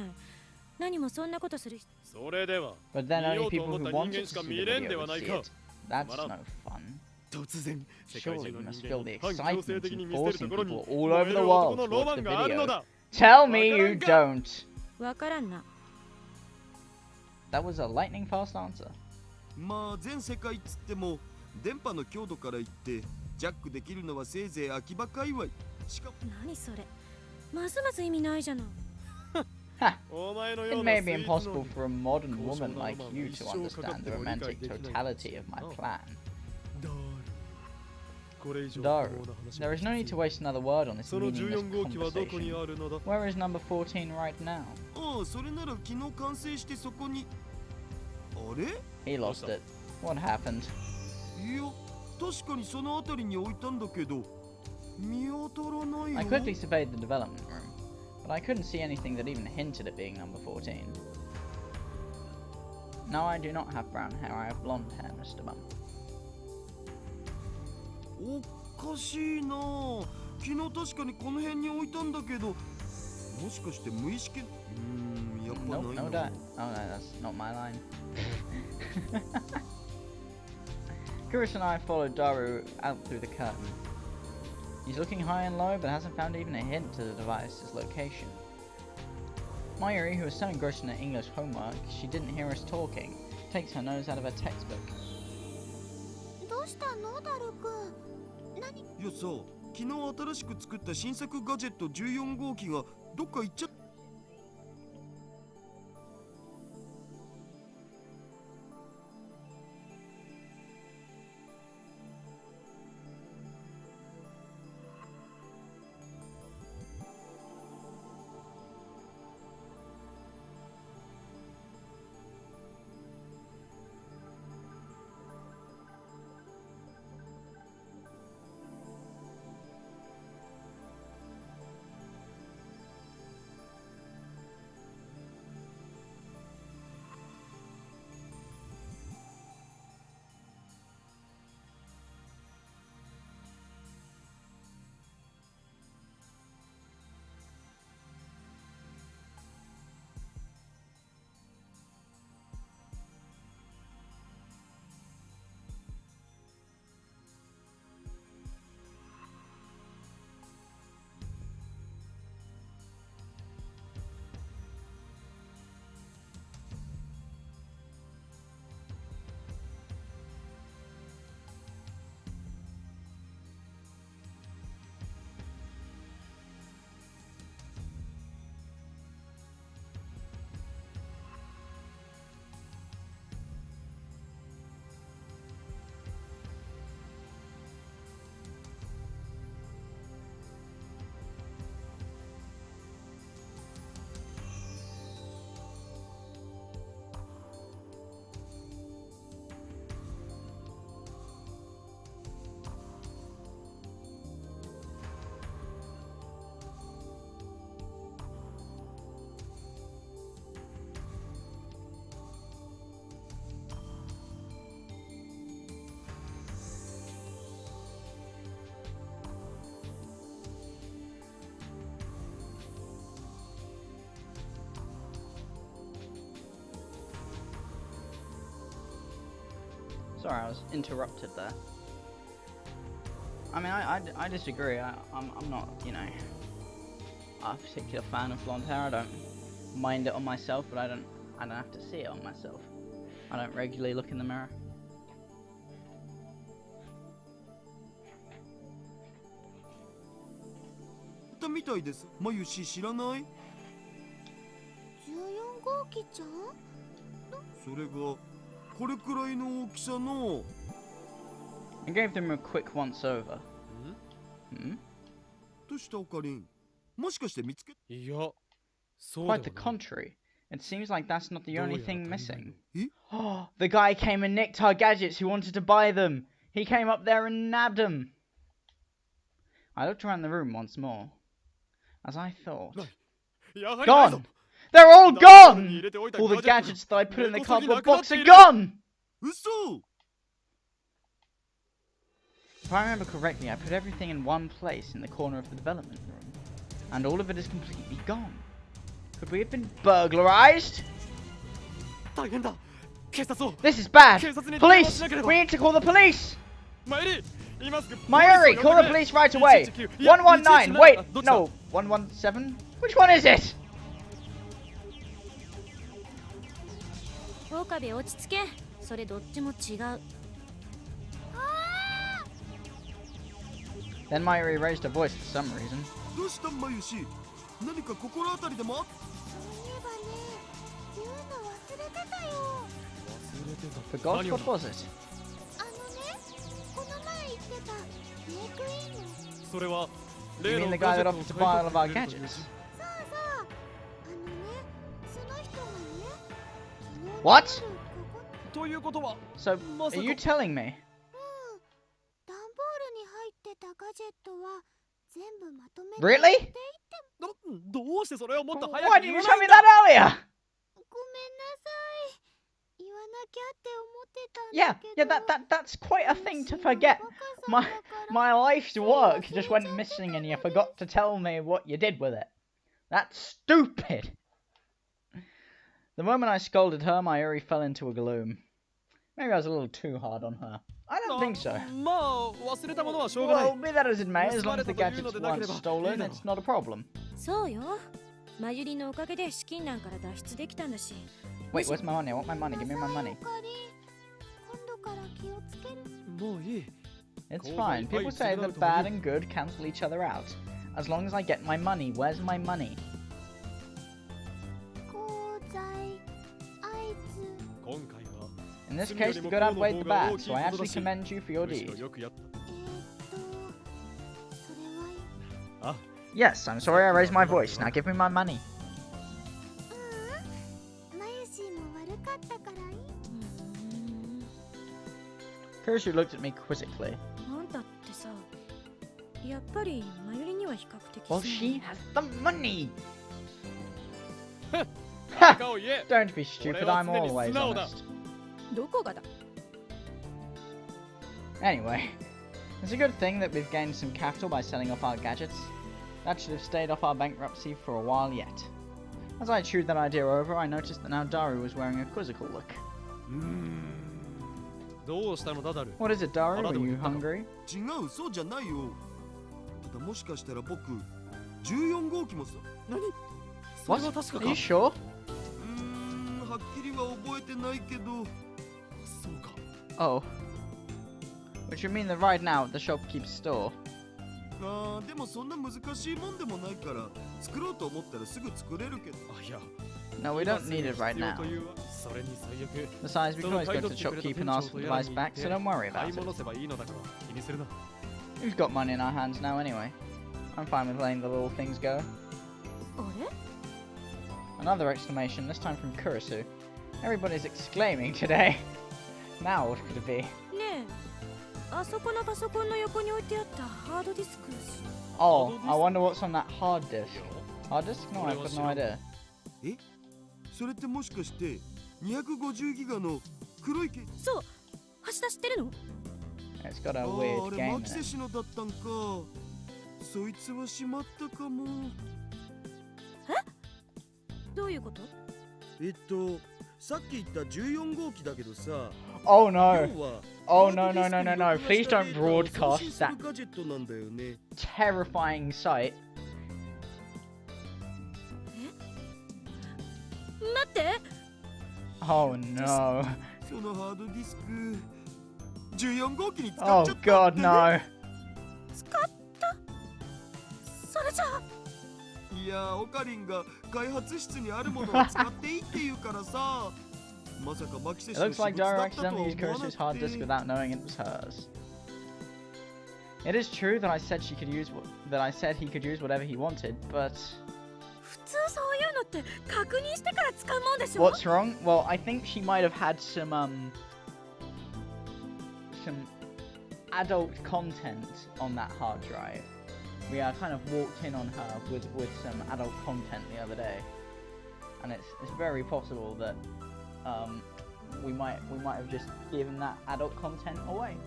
何もそんなことする。それでは But then 見よ only うと people 思 who った人 wanted 間 to しか see 見 the れんで video は would ない see か it. That's Mara. no fun. 突然世界中 Surely の you must 人 feel 間 the を反強 excitement 制的に in 見せる forcing ところに people all 燃 over え the る world 男の to ロ watch マ the ンがあるの video. だ。 Tell me you don't! わからんな。 That was a lightning fast answer. まあ全世界っつっても電波の強度から言ってジャックできるのはせいぜい秋葉界隈。しかも何それ。ますます意味ないじゃない。 Ha! お前の It ような may ス be イーツの impossible for a modern woman 高尚な like ロマン you は to 一生かかっ understand て the も理解 romantic できない totality of my あ plan. だるこれ以上 Daru, 不毛な話 there は is no need to 必要 waste another word on this その meaningless 14号機はどこに conversation. あるのだ。 Where is number 14 right now? ああそれなら昨日完成してそこに。あれ？ He lost it. What happened? いや確かにその辺りに置いたんだけど見当たらないよ。 I quickly surveyed the development room, but I couldn't see anything that even hinted at being number 14. No, I do not have brown hair, I have blonde hair, Mr. Bum. おかしいなあ。昨日確かにこの辺に置いたんだけどもしかして無意識やっぱ Nope, ない no な。 doubt. Oh no, that's not my line. Kurus and I followed Daru out through the curtain. He's looking high and low, but hasn't found even a hint to the device's location. Mayuri, who was so engrossed in her English homework, she didn't hear us talking, takes her nose out of her textbook. どうしたのダルくん？何？いやさ昨日新しく作った新作ガジェット14号機がどっか行っちゃった。Sorry, I was interrupted there. I mean, I disagree. I'm not, you know, a particular fan of blonde hair. I don't mind it on myself, but I don't have to see it on myself. I don't regularly look in the mirror. たみたいです。まゆし知らない？ 14号機ちゃん？それがこれくらいの大きさの。 I gave them a quick once over. Hmm? どうしたオカリン？もしかして見つけ？いや、そうでは Quite ない the contrary. It seems like that's not the どうやら only thing 足りないの missing. え？ The guy came and nicked our gadgets. He wanted to buy them. He came up there and nabbed them. I looked around the room once more. As I thought. やはりないぞ Gone! They're all 段ボールに gone! 入れておいた All the ガジェッ gadgets that I put in the 根こそぎ cardboard なくなっ box てい are る gone! 嘘！ If I remember correctly, I put everything in one place in the corner of the development room. And all of it is completely gone. Could we have been burglarized? 大変だ警察を This is bad! 警察に電話し Police! なければ We need to call the police! マイリー今すぐ Mayuri, call the police right away! 119, wait! No, 117? Which one is it? 岡部落ち着け。それどっちも違う。 Then Mayuri raised her voice for some reason. どうしたまゆし？何か心当たりでも？ そういえばね、言うの忘れてたよ。 忘れてた Forgot? 何を What was it? あのね、この前言ってたメイクインの。それは You 例 mean の the ガ guy ジェ that ットを offered to 買い buy 取 all って of our くれるという gadgets? そうそう。あの人がね、昨日の What? 夜ここ、ということは So, まさ are か you telling me? 段ボールに入ってたガジェットは全部まとめて Really? どうしてそれをもっと早 Why く didn't 言 you わ tell ない me んだ that earlier? ごめんなさい。言わなきゃって思ってたん Yeah, だけど。 yeah, that's quite a thing to forget. My life's work just went missing and you forgot to tell me what you did with it. That's stupid. The moment I scolded her, Mayuri fell into a gloom. Maybe I was a little too hard on her. I don't think so. まあ忘れたものはしょうがない Well, be that as it may, as long as the gadgets weren't stolen, it's not a problem. そうよ。まゆりのおかげで資金難から脱出できたんだし。 Wait, where's my money? I want my money. Give me my money. 今度から気をつける。もういい It's fine. People say that bad and good cancel each other out. As long as I get my money. Where's my money? 功罪合図。今回は In this case, the good outweighed the bad, so I actually commend you for your むしろ deed. よくやったそれは あ Yes, I'm sorry I raised my voice. Now give me my money. マユシーも悪かったからいい。 Kuroshu looked at me quizzically. あんたってさ、やっぱりまゆりには比較的 Well, she has the money! 顔言え Don't be stupid, I'm always 俺は常に素直だ。 honest. どこがだ Anyway, it's a good thing that we've gained some capital by selling off our gadgets. That should have stayed off our bankruptcy for a while yet. As I chewed that idea over, I noticed that now Daru was wearing a quizzical look. どうしたのダダル What is it, Daru? Are you Another hungry? 違う、そうじゃないよ。ただもしかしたら僕、14号機もさ。何それ What? は確か Are か you sure? はっきりは覚えてないけど。そうか Oh. Which would mean that right now at the shopkeep's store. でもそんな難しいもんでもないから作ろうと思ったらすぐ作れるけど。あいや No, we don't need it right 必要 now. というわそれに最悪 Besides, we そ can の always 買 go い to 取 the ってくれ shopkeep た店 and 長 ask と for the やら device に back, 言 so って don't worry 買 about い it. 戻せばいいのだから気にするな We've got money in our hands now anyway. I'm fine with letting the little things go. あれ Another exclamation, this time from Kurisu. Everybody's exclaiming today. Now what could it be? ねえ、あそこのパソコンの横に置いてあったハードディスク。 Oh, I wonder what's on that hard disk. Hard disk? No, I've got no idea. それってもしかして250ギガの黒いケーキ？そう、橋田知ってるの？ It's got a あ weird れ game マ in キセ it. シのだったんか。そいつはしまったかも。どういうこと？さっき言った14号機だけどさ。Oh 今 no. 日は Oh ハー no ドディ no ス no ク no に no. 録画 Please した don't データを送 broadcast 信す that るガジェットなんだよね。 terrifying sight. 待って Oh no. そのハードディスク14号機に使っ Oh ちゃった god ってね no. それじゃあいやオカリンが開発室にあるものを使っていいって言うからさまさかマキセ It 氏の looks 私 like 物 Dara だったとは accidentally 思 used わな Kurisu's hard く disk て without knowing it was hers. It is true that I said she could use that I said he could use whatever he wanted, but 普通そういうのって確認してから使うもんでしょ what's wrong? Well, I think she might have had some adult content on that hard drive. We kind of walked in on her with some adult content the other day, and it's very possible that we might have just given that adult content away,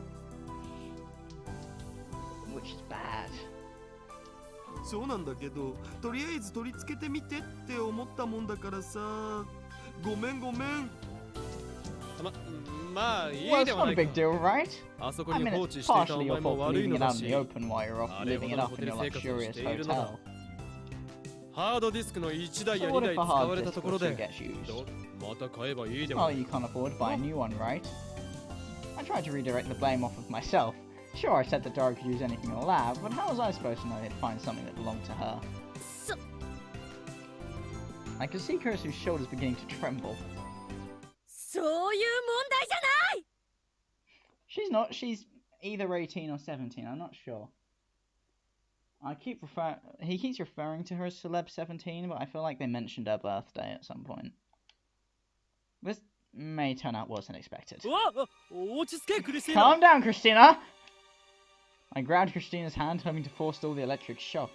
which is bad. そうなんだけどとりあえず取り付けてみてって思ったもんだからさごめんまあい Well, い it's では not な a い big か deal, right? あそこ I に mean, 放 it's 置していたお partially 前 your も fault for 悪い leaving の it だ out in し the open while you're off あれほ living ど it の up ホ in テル your 生活を luxurious しているのだ hotel. ハードディスクの1台 So や what 2 if 台 a 使わ hard れた disk ところ also で gets used? また買えばいいでは Well, you can't afford to buy a new one, right? I tried to redirect the blame off of myself. Sure, I said that Dara could use anything in the lab, but how was I supposed to know he'd find something that belonged to her? そ I could see Kurisu's shoulders beginning to tremble. そういう問題じゃない She's not. She's either 18 or 17. I'm not sure. He keeps referring to her as Celeb 17, but I feel like they mentioned her birthday at some point. This may turn out worse than expected. うわ落ち着けクリスティー Calm ナ down, Christina! I grabbed Christina's hand, hoping to forestall the electric shock.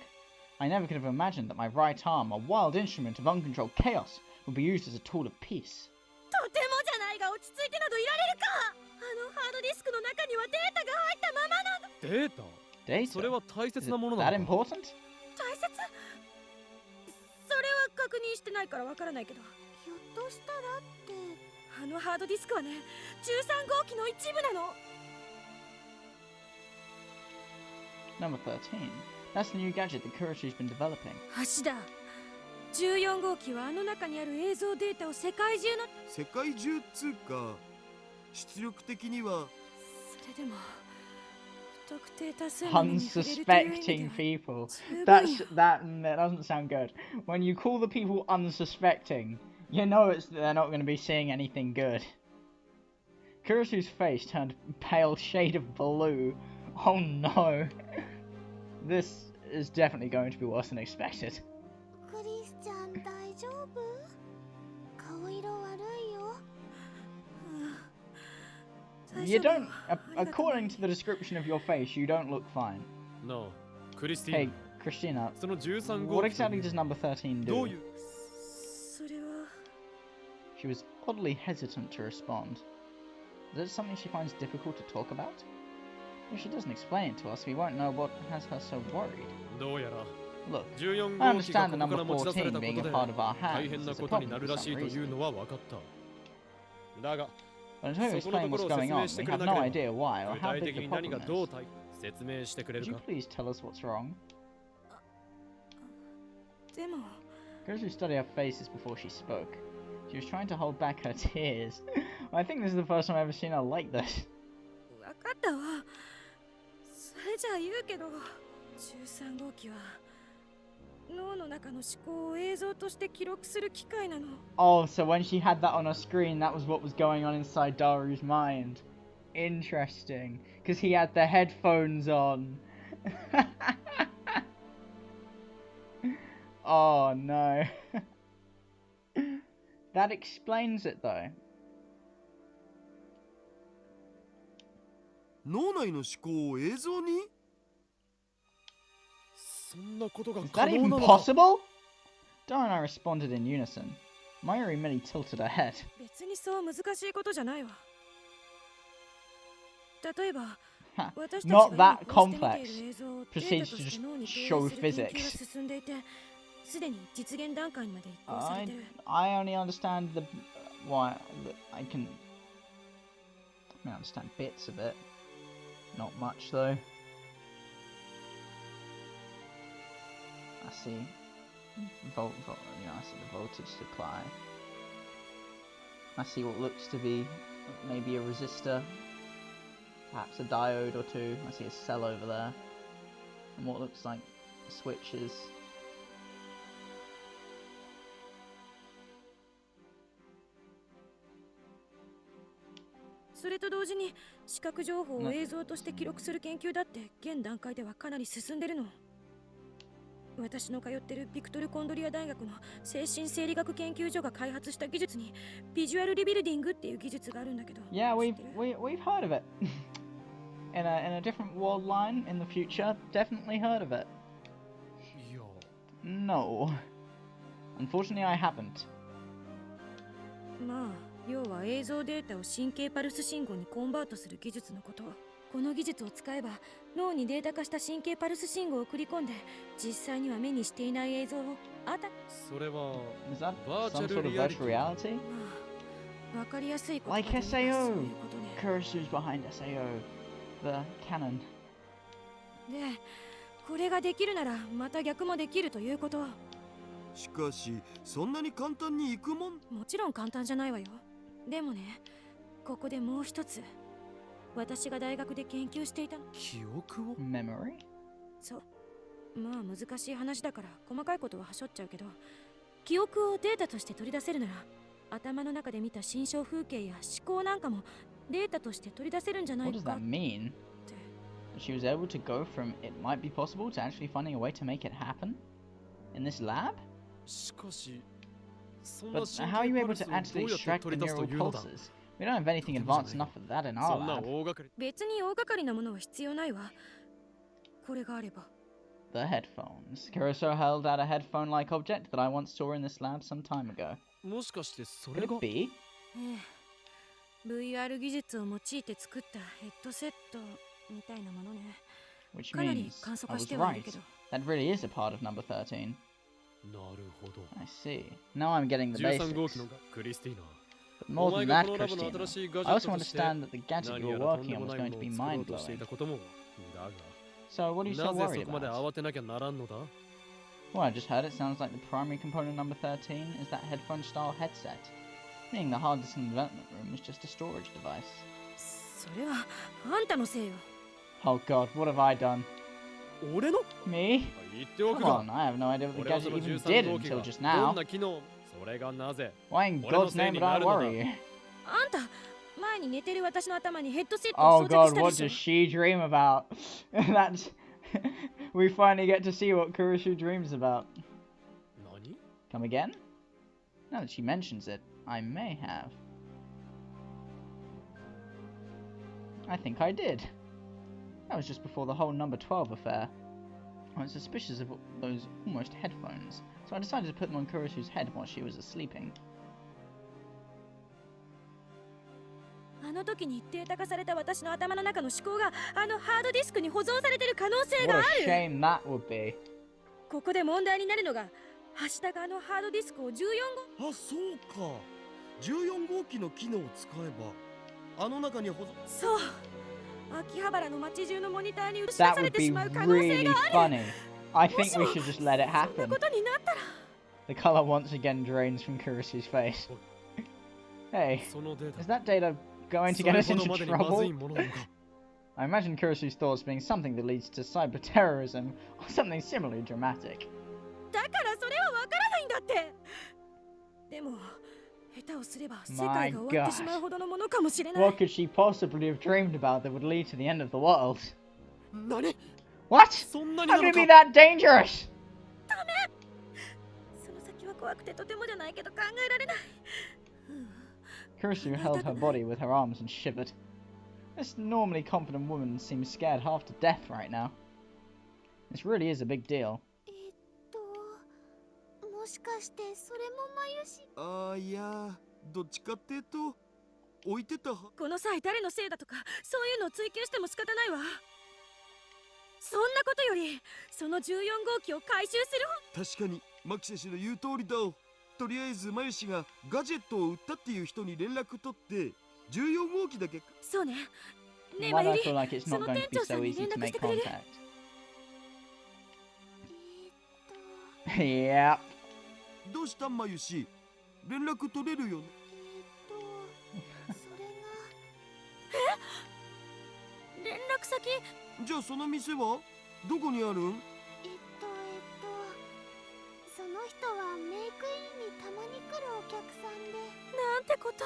I never could have imagined that my right arm, a wild instrument of uncontrolled chaos, would be used as a tool of peace. とてもじゃないが落ち着いてなどいられるかあのハードディスクの中にはデータが入ったままなのデータ Data? それは大 Is 切 it なもの that なのか important? 大切それは確認してないからわからないけどひょっとしたらってあのハードディスクはね13号機の一部なの Number 13. That's the new gadget that Kurisu's been developing. 橋だ14号機はあの中にある映像データを世界中の世界中つうか出力的にはそれでも不特定多数の目に触れるという意味で Unsuspecting は people. 十分 That's よ that doesn't sound good. When you call the people unsuspecting, you know they're not going to be seeing anything good. Kurisu's face turned a pale shade of blue. Oh no. This is definitely going to be worse than expected. クリスちゃん大丈夫顔色悪いよ You don't, according to the description of your face, you don't look fine. なあクリスティー Hey, Christina, ナその13号 what 機と exactly does number 13ど do? ういうそれは She was oddly hesitant to respond. Is it something she finds difficult to talk about? If she doesn't explain it to us, we won't know what has her so worried. どうやら Look, 14 I 号機が understand こ the こか number ら持ち出された 14 こ being と a で part of our 大 hands 変 is な a ことに problem な for るらしい some という reason. のは分かっただが But until you そこの explain とこ what's ろを going 説明 on, して we くれ have な no けれ idea why ば or 具 how 体 big 的 the に何 problem がどう is. 説明してくれ Could る you か please tell us what's wrong? でも Kursu studied her faces before she spoke. She was trying to hold back her tears. I think this is the first time I've ever seen her like this. 分かったわそれじゃあ言うけど13号機は脳の中の思考を映像として記録する機械なの Oh, so when she had that on her screen, that was what was going on inside Daru's mind. Interesting. Because he had the headphones on. Oh no. That explains it though. 脳内の思考を映像にそんなことが Is 可 that 能 even なのか possible? Dara and I responded in unison. Mayuri merely tilted her head. 別にそう難しいことじゃないわ例えば Ha, 私たち not が that 今こうして見てい complex. る映像をデー Proceeds タ to として just 脳に投 show 影する研究が physics. 進んでいてすでに実現段階にまで移行されてる I only understand the why I can. I understand bits of it. Not much though. I see I see the voltage supply. I see what looks to be maybe a resistor, perhaps a diode or two. I see a cell over there, and what looks like switches.それと同時に視覚情報を映像として記録する研究だって現段階ではかなり進んでるの。私の通ってるビクトル・コンドリア大学の精神生理学研究所が開発した技術にビジュアルリビルディングっていう技術があるんだけど。Yeah, we've heard of it. in a different world line in the future, definitely heard of it. いや No. Unfortunately, I haven't. まあ、要は映像データを神経パルス信号にコンバートする技術のこと。この技術を使えば脳にデータ化した神経パルス信号を送り込んで実際には目にしていない映像をそれは Is that バーチ some ャ sort ル of リアリ virtual ティ reality? まあ、わかりやすいこと Like だと言えば SAO そういうことね。 Kurisu's behind SAO. The canon. で、これができるならまた逆もできるということ。しかしそんなに簡単にいくもん？もちろん簡単じゃないわよ。でもね、ここでもう一つ私が大学で研究していたの。記憶を Memory? そう。まあ難しい話だから細かいことははしょっちゃうけど、記憶をデータとして取り出せるなら頭の中で見た心象風景や思考なんかもデータとして取り出せるんじゃない What does か that mean? She was able to go from it might be possible to actually finding a way to make it happen? In this lab? しかしそんな But 神 how are you 経パ able ルス to をどう actually やって extract 取 the り出すと neural いうのだ pulses? We don't have anything advanced enough for that in そ our んな lab. 大掛かり別に大掛かりなものは必要ないわ。これがあれば。The headphones. Kurosawa held out a headphone-like object that I once saw in this lab some time ago. もしかしてそ Could れが it be? ええ、VR 技術を用いて作ったヘッドセットみたいなものね。 Which かなり means 簡素 I 化し was てはいる right. けど。 That really is a part of number 13. なるほど I see. Now I'm getting the 13号 basics. 機のクリスティーナ But more お前 than が that, このラボの Christina, 新しいガジ I ェッ also トとして understand that the gadget 何 you や were らとん working で on も was ない going も to の be を作ろうとしてい mind-blowing. たこともだが So what are you な so ぜ worried そこまで about? 慌てなきゃならんのだ Well, I just heard it sounds like the primary component number 13 is that headphone-style headset. Meaning the hard disk in the development room was just a storage device. それはあんたのせいよ。 Oh god, what have I done? 俺の Me? 言ってお Come くが on, I have no idea what the 俺は gadget その even 13 did 号機 until が just ど now. んな機能それがなぜ Why in 俺の God's せい name に would な I るのだ worry you? あんた、前に寝てる私の頭にヘッドセットを Oh 装着 god, した what で does しょ。 she dream about? That's... we finally get to see what Kurishu dreams about. 何 Come again? Now that she mentions it, I may have. I think I did. That was just before the whole number 12 affair. I was suspicious of those almost headphones, so I decided to put them on Kurisu's head while she was asleeping. あの時にデータ化された私の頭の中の思考があのハードディスクに保存されてる可能性 What があ a る。 shame that would be. ここで問題になるのが、橋田があのハードディスクを14号。あ、そうか。14号機の機能を使えばあの中に保存。そう。秋葉原の街中のモニターに映し出 That され would て be しまう可能性 really がある。 funny. I think we もしも should just let it そんな happen. ことになったら。 The color once again drains from Kurisu's face. Hey, そのデータ is that data going to そ get れ us ほど into までにまず trouble? いものなのか I imagine Kurisu's thoughts being something that leads to cyber terrorism or something similarly dramatic. だからそれはわからないんだって。でも下手をすれば世界が終わってしまうほどのものかもしれない。 What could she possibly have dreamed about that would lead to the end of the world? 何 What? そんなに How な could の it be か that dangerous? その先は怖くてとてもじゃないけど考えられない。Kurisu held her body with her arms and shivered. This normally confident woman seems scared half to death right now. This really is a big deal. もしかしてそれも眉し。ああ、いや、どっちかっていうと置いてたは。この際誰のせいだとかそういうのを追求しても仕方ないわ。そんなことよりその14号機を回収する確かにマキセ氏の言う通りだ。とりあえずマユ氏がガジェットを売ったっていう人に連絡取って14号機だけか。そうね。ねえ、 Why ま do ゆ I り、 feel like it's そ not の going 店 to be 長さ so んに easy 連 to 絡し make てくれる？ contact? Yep. どうしたんまゆし、連絡取れるよね。それが連絡先？じゃあその店はどこにあるん？その人はメイクインにたまに来るお客さんで。なんてこと。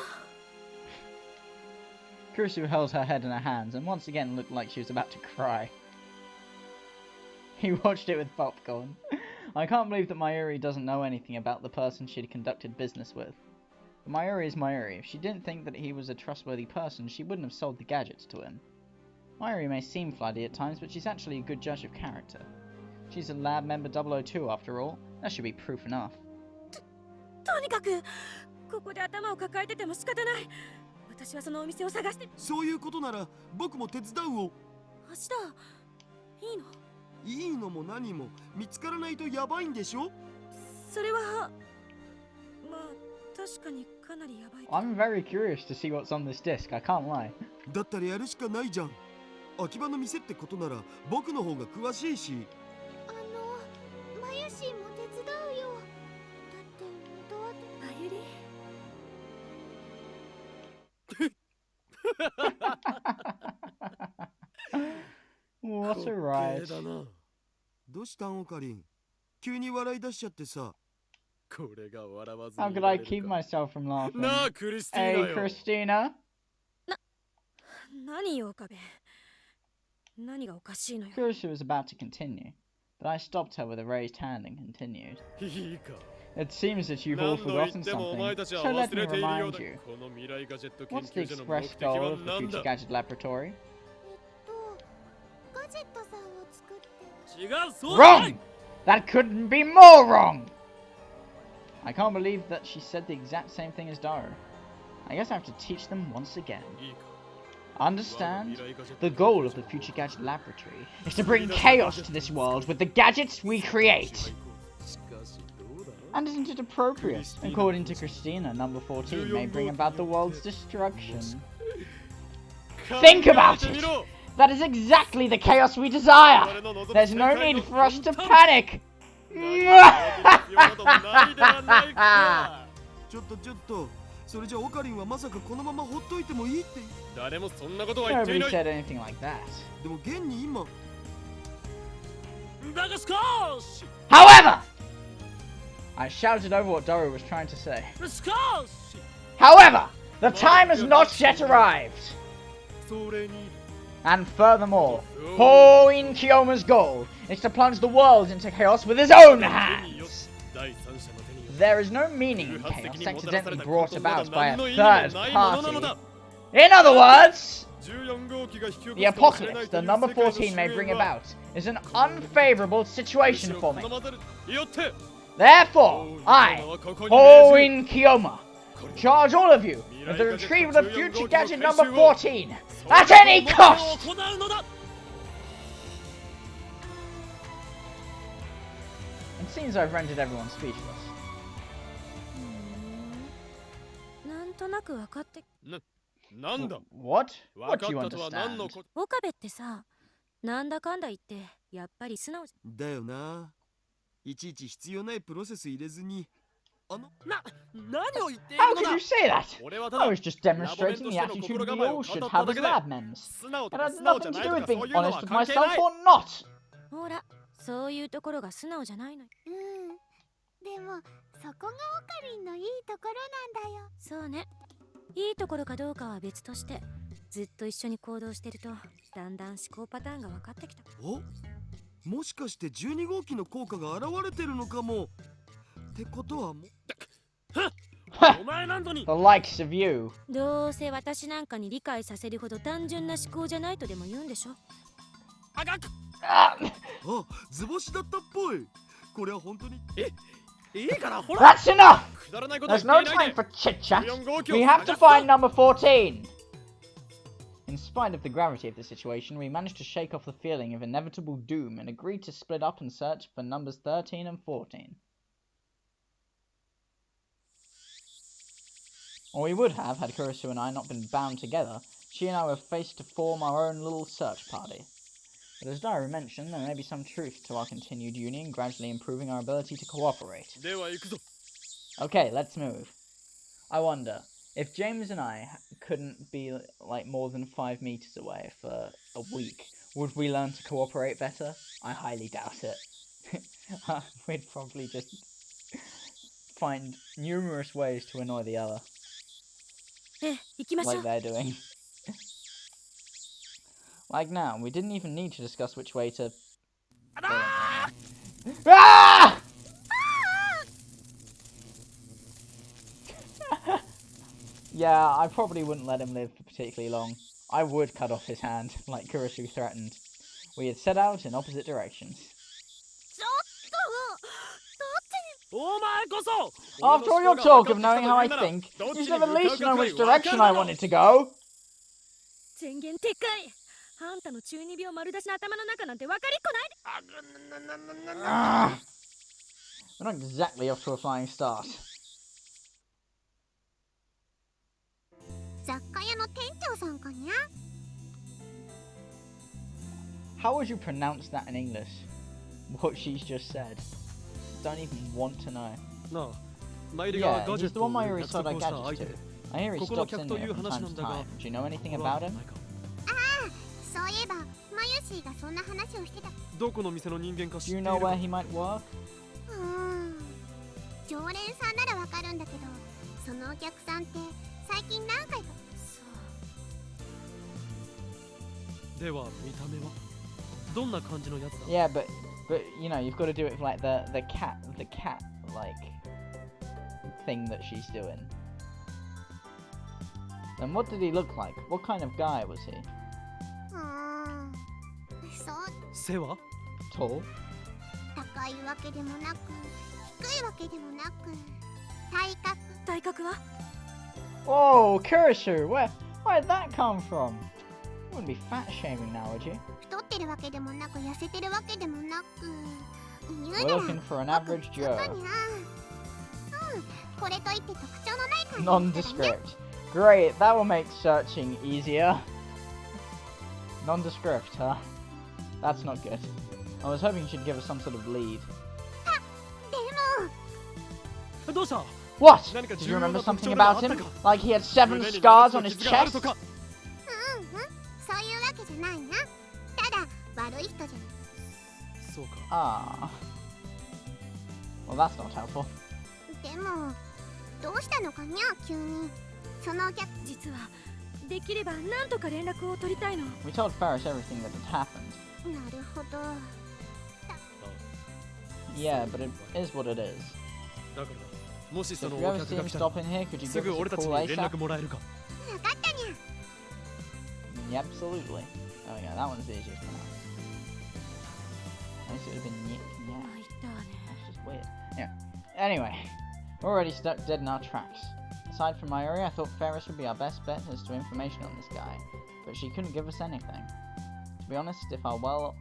Kurisu held her head in her hands and once again looked like she was about to cry. He watched it with popcorn. I can't believe that Mayuri doesn't know anything about the person she'd conducted business with. But Mayuri is Mayuri. If she didn't think that he was a trustworthy person, she wouldn't have sold the gadgets to him. Mayuri may seem flighty at times, but she's actually a good judge of character. She's a lab member 002 after all. That should be proof enough. とにかくここで頭を抱えてても仕方ない。私はそのお店を探して。そういうことなら僕も手伝うを。明日いいの？いいのも何も見つからないとやばいんでしょ。それはまあ確かにかなりやばい。 I'm very curious to see what's on this disc, I can't lie. だったらやるしかないじゃん。秋葉の店ってことなら僕の方が詳しいし。マユシーも手伝うよ。だって元はまゆり。 What a ride. だな。どうしたんオカリン、急に笑い出しちゃってさ。これが笑わずに How い could ら I れる keep か。 myself from laughing? なあクリスティーナ Hey, よ。 Christina? 何よ岡部。何がおかしいのよ。 Kurisu was about to continue, but I stopped her with a raised hand and continued. いいか。 It seems that you've all 何度言っ forgotten てもお前た something, ちは so 忘 let me れているよう remind だ。 you. この未来ガジェット研 What's the 究所の目 express 的は goal of the 何だ？ Future Gadget Laboratory? ガジェットさんを作って。違う、そうじゃない。 Wrong! That couldn't be more wrong! I can't believe that she said the exact same thing as Daru. I guess I have to teach them once again. いいか。 Understand? The goal of the Future Gadget Laboratory is to bring chaos to this world with the gadgets we create. しかしどうだ？ And isn't it appropriate? According to Christina, number 14 may bring about the world's destruction. Think about it! That is exactly the chaos we desire! There's no need for us to panic! ちょっと、それじゃオカリンはまさかこのままほっといてもいいって。誰もそんなことは言ってい Nobody ない。 said anything like that. でも現に今。だが少し However! I shouted over what Doru was trying to say. 少し However! The time has not yet arrived! それに And furthermore, Hoin Kiyoma's goal is to plunge the world into chaos with his own hands! 第三者の手によって There is no meaning in 偶発的 chaos にもたらさ accidentally れた brought ことなど about by a 何の意味もな third いものなの party. だ。 In other words, 14号機が引き起こ the すかもしれない apocalypse とい that う number 世界の 14 may 終 bring 焉は about is an unfavorable situation むしろ for me. このまでによって Therefore, I, ここに命じる Hoin Kiyoma, charge all of you with the retrieval of future gadget number 14 at any cost! 行うのだ。 It seems I've rendered everyone speechless. なんとなく分かって。なんだ。 What? 分 What か do you ったとは何の understand? こと？岡部ってさ、なんだかんだ言ってやっぱり素直じだよな。いちいち必要ないプロセス入れずに。何を言ってい How るの could だ you。say that? 俺はた I だ was just demonstrating the attitude we all should have as lab members. 素直 It とか had 素直じゃ nothing な to い do と with かそ being ういうのは honest with 関係 myself ない。 or not. ほら、そういうところが素直じゃないのよ。でもそこがオカリンのいいところなんだよ。そうね。いいところかどうかは別として、ずっと一緒に行動してるとだんだん思考パターンが分かってきた。お、もしかして12号機の効果が現れてるのかも。ってことはもう。お前なんぞに The likes of you. どうせ私なんかに理解させるほど単純な思考じゃないとでも言うんでしょ。あがっ Ah, あ、図星だったっぽい。これは本当に。いいからほら that's enough! くだらないこと There's 言っ no ていない time で for chit chat. 14号機を We have to 探す find ぞ number 14. In spite of the gravity of the situation, we managed to shake off the feeling of inevitable doom and agreed to split up and search for numbers 13 and 14. Or we would have had Kurisu and I not been bound together. She and I were faced to form our own little search party. But as Dairu mentioned, there may be some truth to our continued union, gradually improving our ability to cooperate. では行くぞ。 Okay, let's move. I wonder, if James and I couldn't be like more than 5 meters away for a week, would we learn to cooperate better? I highly doubt it. We'd probably just find numerous ways to annoy the other, 行きましょ like う。 they're doing. Like now, we didn't even need to discuss which way to... Ah! Yeah, I probably wouldn't let him live for particularly long. I would cut off his hand, like Kurisu threatened. We had set out in opposite directions. ちょっとお前こそ After all your talk of knowing how I think, you should have at least known which direction I wanted to go. 前言撤回。あんたの中二病丸出しの頭の中なんて分かりっこないで。 Ah, we're not exactly off to a flying start. 雑貨屋の店長さんかにゃ。 How would you pronounce that in English? What she's just said. Don't even want to know. なあ、マイリが Yeah, ガジェ he's ッ the ト one を Mayuri 約 sold 束 our をした gadgets 相手 to. で I hear he ここの stops 客 in と here いう from 話 time な to んだが time. Do you know anything これは about him? ないか。そういえばマユシーがそんな話をしてた。どこの店の人間か Do 知って you い know る where か he might work? 常連さんならわかるんだけど、そのお客さんって最近何回か。では見た目はどんな感じのやつだ Yeah, but you know, you've got to do it for like the cat like thing that she's doing. And what did he look like? What kind of guy was he? そう、背は Tall? 高いわけでもなく低いわけでもなく、体格。体格は Whoa, Kurisu, where'd that come from? You wouldn't be fat shaming now, would you? 太ってるわけでもなく痩せてるわけでもなく、言う We're な looking for an average 僕本当 Joe. にこれといって特徴のない感じですからね。 Nondescript. Great, that will make searching easier. Nondescript, huh? That's not good. I was hoping she'd give us some sort of lead. でもどうした What? 何か Did 重 you 要な remember 特 something 徴があ about った him? か Like he had 7胸に scars 何 on か his 傷がある chest? とかそういうわけじゃないな。ただ悪い人じゃ。そうか Ah. Well, that's not helpful. でもどうしたのかにゃ急に。そのお客。実はできれば何とか連絡を取りたいの。 We told Ferris everything that had happened. なるほど。 Yeah, but it is what it is. だからもし So そ if の you お ever 客 see が him 来たら stop in here, could you す give ぐ us a 俺たち call に連 ASAP? 絡もらえるかわかったにゃ。 Yeah, absolutely. Oh yeah, that one's the easiest one. I guess it would have been yeah. 参ったわね。 That's just weird. Yeah. Anyway, we're already stuck dead in our tracks. Aside from Mayuri, I thought Ferris would be our best bet as to information on this guy, but she couldn't give us anything. To be honest, if our well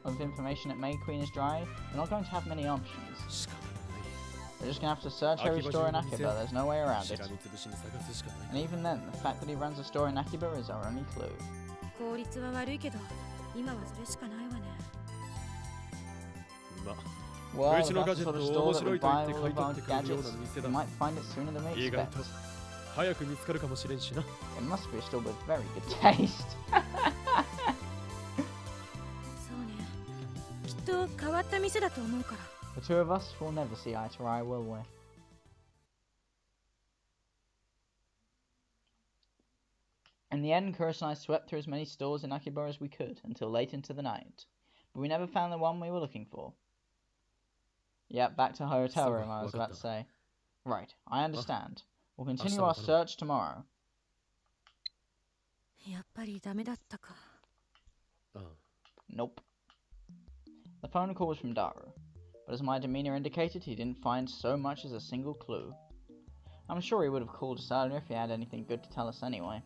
of information at May Queen is dry, we're not going to have many options. 仕方が We're just gonna have to search every Akiba store in Jin Akiba, there's no way ない around し it. らみつぶしに探すしかない And even then, the fact that he runs a store in Akiba is our only clue. 効率は悪いけど、今はそれしかないわね。ま Well, うちの that's ガ the ジェッ sort of ト store 面 that 白 would いと言 buy って all 買い of 取 our ってくるよう gadgets. な店 We だ might find it sooner than we 意外と expect. 早く見つかるかもしれんしな It must be a store with very good taste. そうね。きっと変わった店だと思うから。 The two of us will never see eye to eye, will we? In the end, Kurus and I swept through as many stores in Akiba as we could until late into the night, but we never found the one we were looking for. Yep, back to her hotel room, I was about to say. Right, I understand. We'll continue our search tomorrow. やっぱりダメだったか。 ああ Nope. The phone call was from Daru, but as my demeanor indicated, he didn't find so much as a single clue. I'm sure he would have called us earlier if he had anything good to tell us anyway.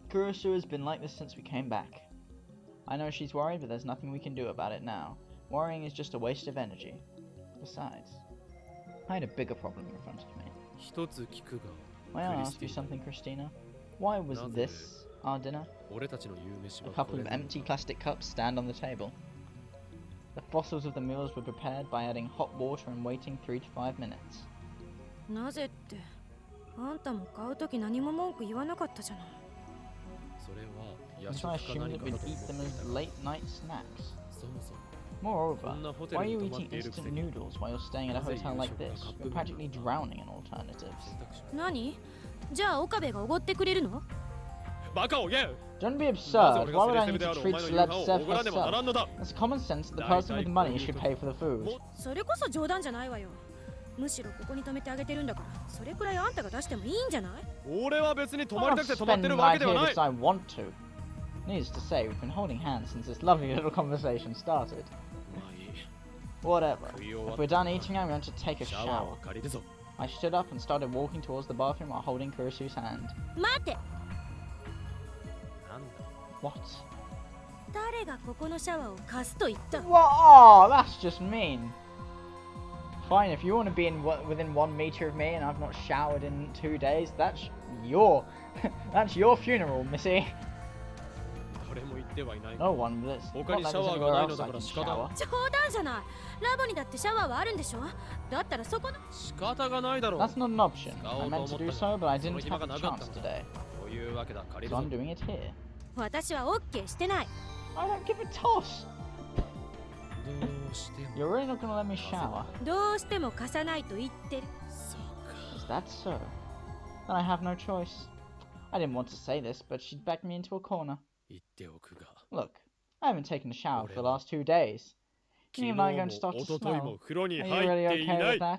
Kurosu has been like this since we came back. I know she's worried, but there's nothing we can do about it now. Worrying is just a waste of energy. Besides, I had a bigger problem in front of me. 一つ聞くが、 May I ask you something, Christina? Why was this our dinner? 俺たちの夕飯 A はこ couple れ of なの empty plastic cups stand on the table. The fossils of the meals were prepared by adding hot water and waiting 3 to 5 minutes. なぜって、あんたも買うとき何も文句言わなかったじゃない。それは夜 So I 食か assumed 何 that か we'd だと思 eat って them い as たが late night snacks. そもそも Moreover, こんなホテ why ル are you に泊ま eating っているく instant せに noodles while you're staying at a hotel like this? You're practically drowning in alternatives. 選択肢は何？じゃあ岡部がおごってくれるの？バカを言え Don't be なぜ absurd. 俺 Why would が I セレ need ブで to あるお treat 前の夕 Celeb 飯を Sev おごらねばなら herself? んのだ It's common sense that the person with the money should pay for the food. もそれこそ冗談じゃないわよ。むしろここに泊めてあげてるんだから、それくらいあんたが出してもいいんじゃない？俺は別に泊 I'm まり not たくて泊まって spending る the わ night けでは here ない because I want to. Needless to say, we've been holding hands since this lovely little conversation started. まあいい Whatever. 食い終わ If っ we're た done eating, I'm going to take a シャワー shower. を借りるぞ I stood up and started walking towards the bathroom while holding Kurisu's hand. 待て。なんだ What? 誰がここのシャワーを貸すと言った？ What? Oh, that's just mean. Fine, if you want to be within 1 meter of me and I've not showered in 2 days, that's your funeral, Missy. 誰も言ってはいない No one, but it's 他 not に like シャ there's ワー anywhere がないの else だ I から can 仕方 shower. 冗談じゃない。ラボにだってシャワーはあるんでしょ？だったらそこの。仕方がないだろう That's not an option. I meant to do so, but I didn't have the chance today. というわけだ借り So るぞ I'm doing it here. 私はオッケーしてない。 I don't give a toss. どうしても You're really not gonna let me shower. どうしても貸さないと言ってる。そうか Is that so? Then I have no choice. I didn't want to say this, but she'd backed me into a corner. 言っておくが Look, I haven't taken a shower for the last 2 days. 昨 You 日 and I も are going to start 一 to 昨日も smell. 風呂に Are you 入 really ってい okay な with い that?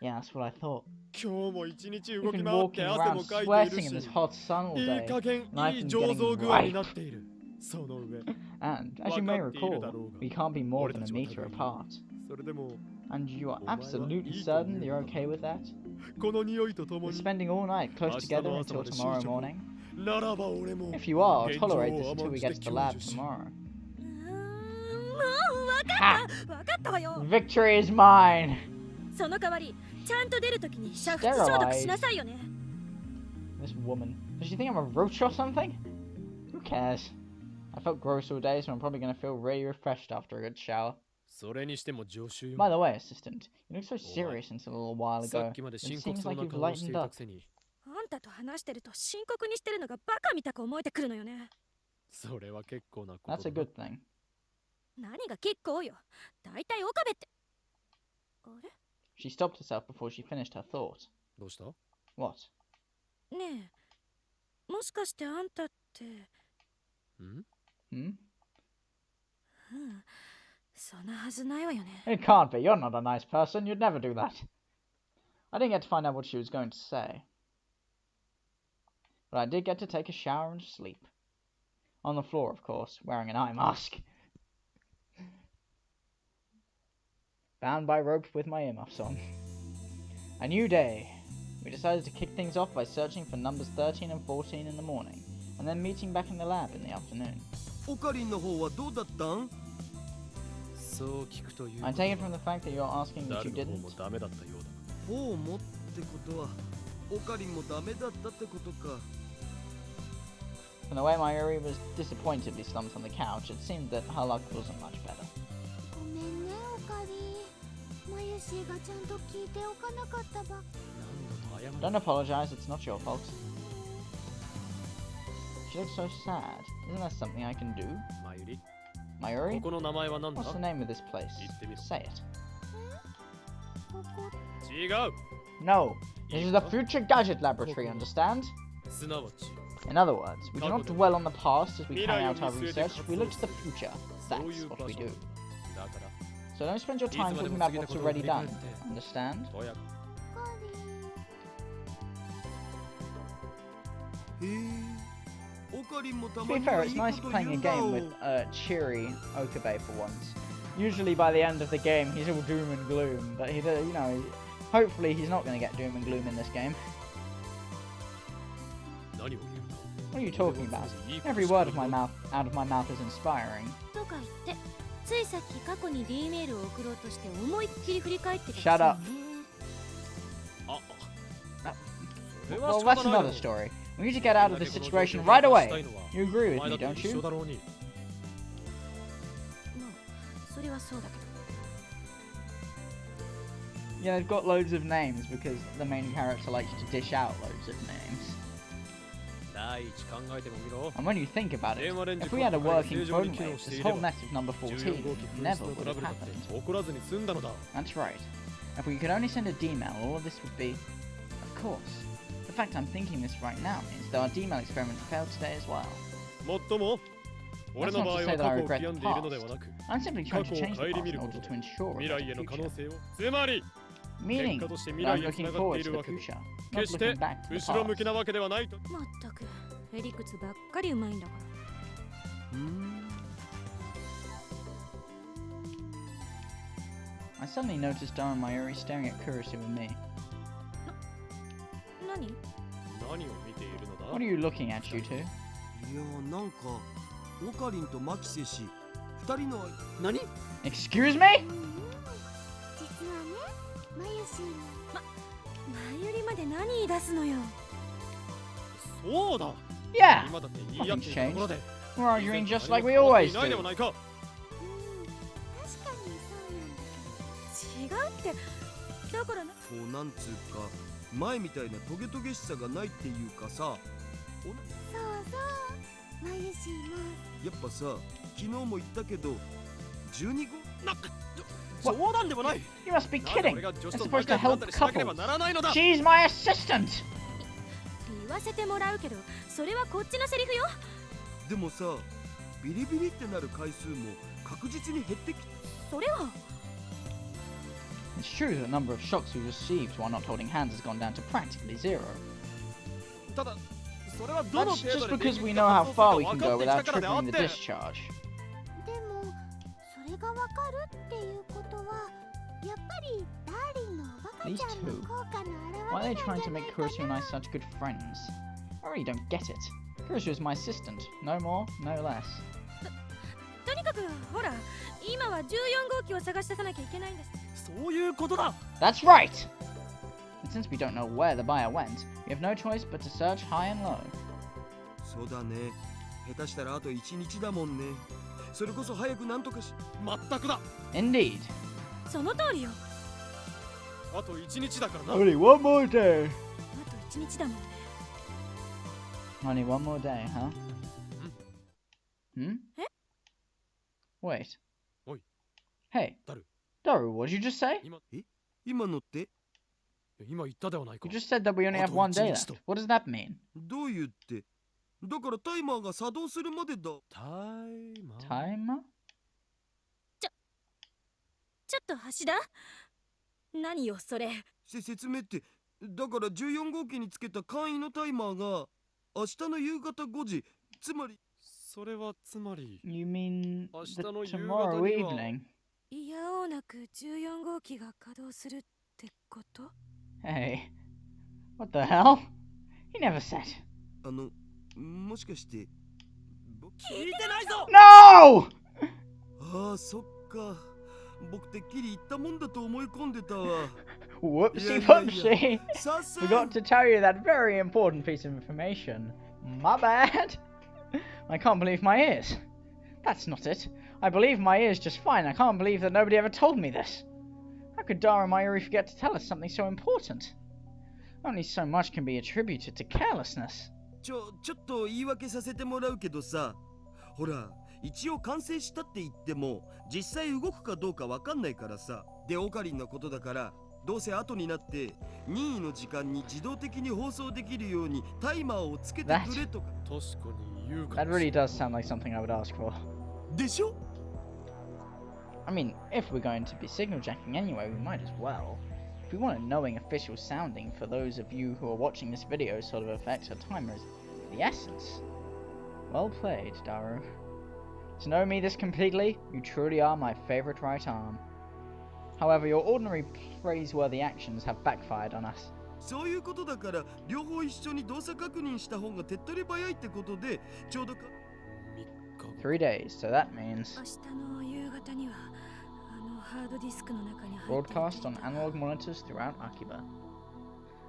Yeah, that's what I thought. 今日も一日 We've 動き been 回って walking 汗 around もかいてい sweating る in し this hot sun all いい day. 加減 And I've いい been 醸造 getting 具合に ripe. なっているその上 And, as you may recall, we can't be more than a meter apart. それでも And you are absolutely certain you're okay with that? この匂いととも We're に spending all night close together until tomorrow morning. ならば俺も If you are, I'll 現状 tolerate を this until 甘 we くして get to the 享 lab 受し tomorrow. もう分か Ha! った分かったわよ。 Victory is mine! その代わりちゃんと出るときに煮沸消毒しなさいよね。 This woman. Does she think I'm a roach or something? Who cares? I felt gross all day, so I'm probably gonna feel really refreshed after a good shower. それにしても常習よ By the way, assistant, you look so serious until a little while さ ago. っきまで It 深刻 seems そう like な you've 顔をしてい lightened た up. くせにあんたと話してると深刻にしてるのがバカみたく思えてくるのよね。それは結構なこ That's と a だ good thing. 何が結構よ。だいたい岡部って。あれ？ She stopped herself before she finished her thought. どうした What? ねえ、もしかしてあんたって。ん Hmm? そんなはずないわよね。 It can't be. You're not a nice person. You'd never do that. I didn't get to find out what she was going to say. But I did get to take a shower and sleep. On the floor, of course, wearing an eye mask. Bound by rope with my earmuffs on. A new day. We decided to kick things off by searching for numbers 13 and 14 in the morning, and then meeting back in the lab in the afternoon. オカリンの方はどうだったん？そう聞くという I take it from the fact that you're asking that 誰 you の方 didn't. もダメだったようだ方もってことはオカリンもダメだったってことか。 From the way Mayuri was disappointedly slumped on the couch, it seemed that her luck wasn't much better. ごめんねオカリ。マユシーがちゃんと聞いておかなかったば。何度も謝 Don't apologize, it's not your fault. She looks so sad. Isn't there something I can do? マユリ Mayuri? ここの名前は何だ What's the name of this place? Ittemiro. Say Say it. ここ違う No! This is the future gadget laboratory, understand? すなわち In other words, we do not dwell on the past as we carry out our research, we look to the future. そう That's いう what 場 we 所 do. だから So don't spend your time talking about what's already done. Understand? とやオカリ。へえ。オカリンもた To ま be に fair, はい it's い nice こと playing 言 a うんだ game お with cheery Okabe for once. Usually by the end of the game, he's all doom and gloom, but hopefully he's not going to get doom and gloom in this game. 何を言う What are you talking about? Every word of my mouth out of my mouth is inspiring. とか言ってついさっき過去に D メールを送ろうとして思いっきり振り返ってたく Shut せに up. ね。あ、それ Well, は仕方 that's ない another よ。 story. We need to get out of this situation right away. You agree お with 前 me, だって don't 一緒 you? だろうに。まあそれはそうだけど。 Yeah, they've got loads of names because the main character likes to dish out loads of names. 第一考えてもみろ。 And when you think about it, 電話レンジ if we had a 国会が working 正常に phone 機能 wave, してい this れ whole ば mess of number 14 14 号機紛 never 失の would トラ have ブルだっ happened. て起こらずに済んだのだ。 That's right. If we could only send a D-mail, all of this would be... Of course. The fact I'm thinking this right now means that our D-mail experiment failed today as well. もっとも、俺の場合は過去を悔やんでいるのではなく、 I'm simply 過 trying 去 to を change the 顧 past み in るこ order とで to ensure 未 a 来へ better の可能 future. 性を、つまり Meaning 結果として未 that 来 I'm へつ looking ながって forward い to る the わけで、 future, 決 not して looking back to the 後ろ向 past. きなわけではないと。まったくへりくつばっかりうまいんだから。I suddenly noticed Dara Mayuri staring at Kurisu and me. 何？何を見ているのだ What are you looking at, you two? いやなんかオカリンとマキセ氏二人の何 Excuse me? 実はね、マユシーも前よりまで何言い出すのよ。そうだ Yeah, 今だって言い合っているところで we're arguing just like we always ないでは do. ないか。確かにそうなんだ違うってだからな。こうなんつうか前みたいなトゲトゲしさがないっていうかさそうそう、マユシーもやっぱさ昨日も言ったけど12号な冗談でもない。 You must be なんで kidding. 俺が女 It's 子と supposed 仲 to 良くなった help りしなければ couples. ならないのだ。 She's my assistant. 言わせてもらうけど、それはこっちのセリフよ。でもさビリビリってなる回数も確実に減ってきそれは It's true that the number of shocks we've received while not holding hands has gone down to practically zero. ただそれはどの That's 程 just 度で because we know how far we can 分か go ってきた without からであっ tripping the て。 discharge. でもそれがわかるっていうことはやっぱりダーリンのおバカちゃんの効果の Why are 表 they れなん trying じ to ゃない make か Kurisu and I な。 such good friends? I really don't get it. Kurisu is my assistant, no more, no less. とにかくほら、今は14号機を探し出さなきゃいけないんです。そういうことだ。 That's right! And since we don't know where the buyer went, we have no choice but to search high and low. そうだね下手したらあと1日だもんねそれこそ早くなんとかし全くだ。 Indeed. その通りよ。あと1日だからな。 Only one more day. あと1日だもんね。 Only one more day, huh? Hmm? Eh? Wait. Oi. Hey. Daru. Daru, what did you just say? 今のって今言ったではないか You。just said that we only have one day left. What does that mean? どういうってだからタイマーが作動するまでだタイマー。 Timer? ちょっと橋田、何よそれ。説明ってだから14号機につけた簡易のタイマーが明日の夕方5時つまりそれはつまり You mean the 明日の夕方に tomorrow は evening? いやおうなく14号機が稼働するってこと？ Hey. What the hell? He never said. もしかして聞いてないぞ。 No! ああそっか僕てっきり言ったもんだと思い込んでたわ Whoopsie Yeah, yeah, whoopsie. さっさ Forgot to tell you that very important piece of information. My bad. I can't believe my ears. That's not it. I believe my ears just fine. I can't believe that nobody ever told me this. How could Dara Mayuri forget to tell us something so important? Only so much can be attributed to carelessness. ちょっと言い訳させてもらうけどさほら一応完成したって言っても実際動くかどうかわかんないからさでオカリンのことだからどうせ後になって任意の時間に自動的に放送できるようにタイマーをつけてくれとか確かに言うか That もし really れない。 does sound like something I would ask for. でしょ I mean, if we're going to be signal jacking anyway, we might as well. If we want a knowing official sounding for those of you who are watching this video sort of effect, a timer is the essence. Well played, Daru. To know me this completely, you truly are my favorite right arm. However, your ordinary praiseworthy actions have backfired on us. そういうことだから両方一緒に動作確認した方が手っ取り早いってことでちょうどか3日後。 3 days, so that means 明日の夕方方にはハードディスクの中に入ってる Broadcast on analog monitors throughout Akiba.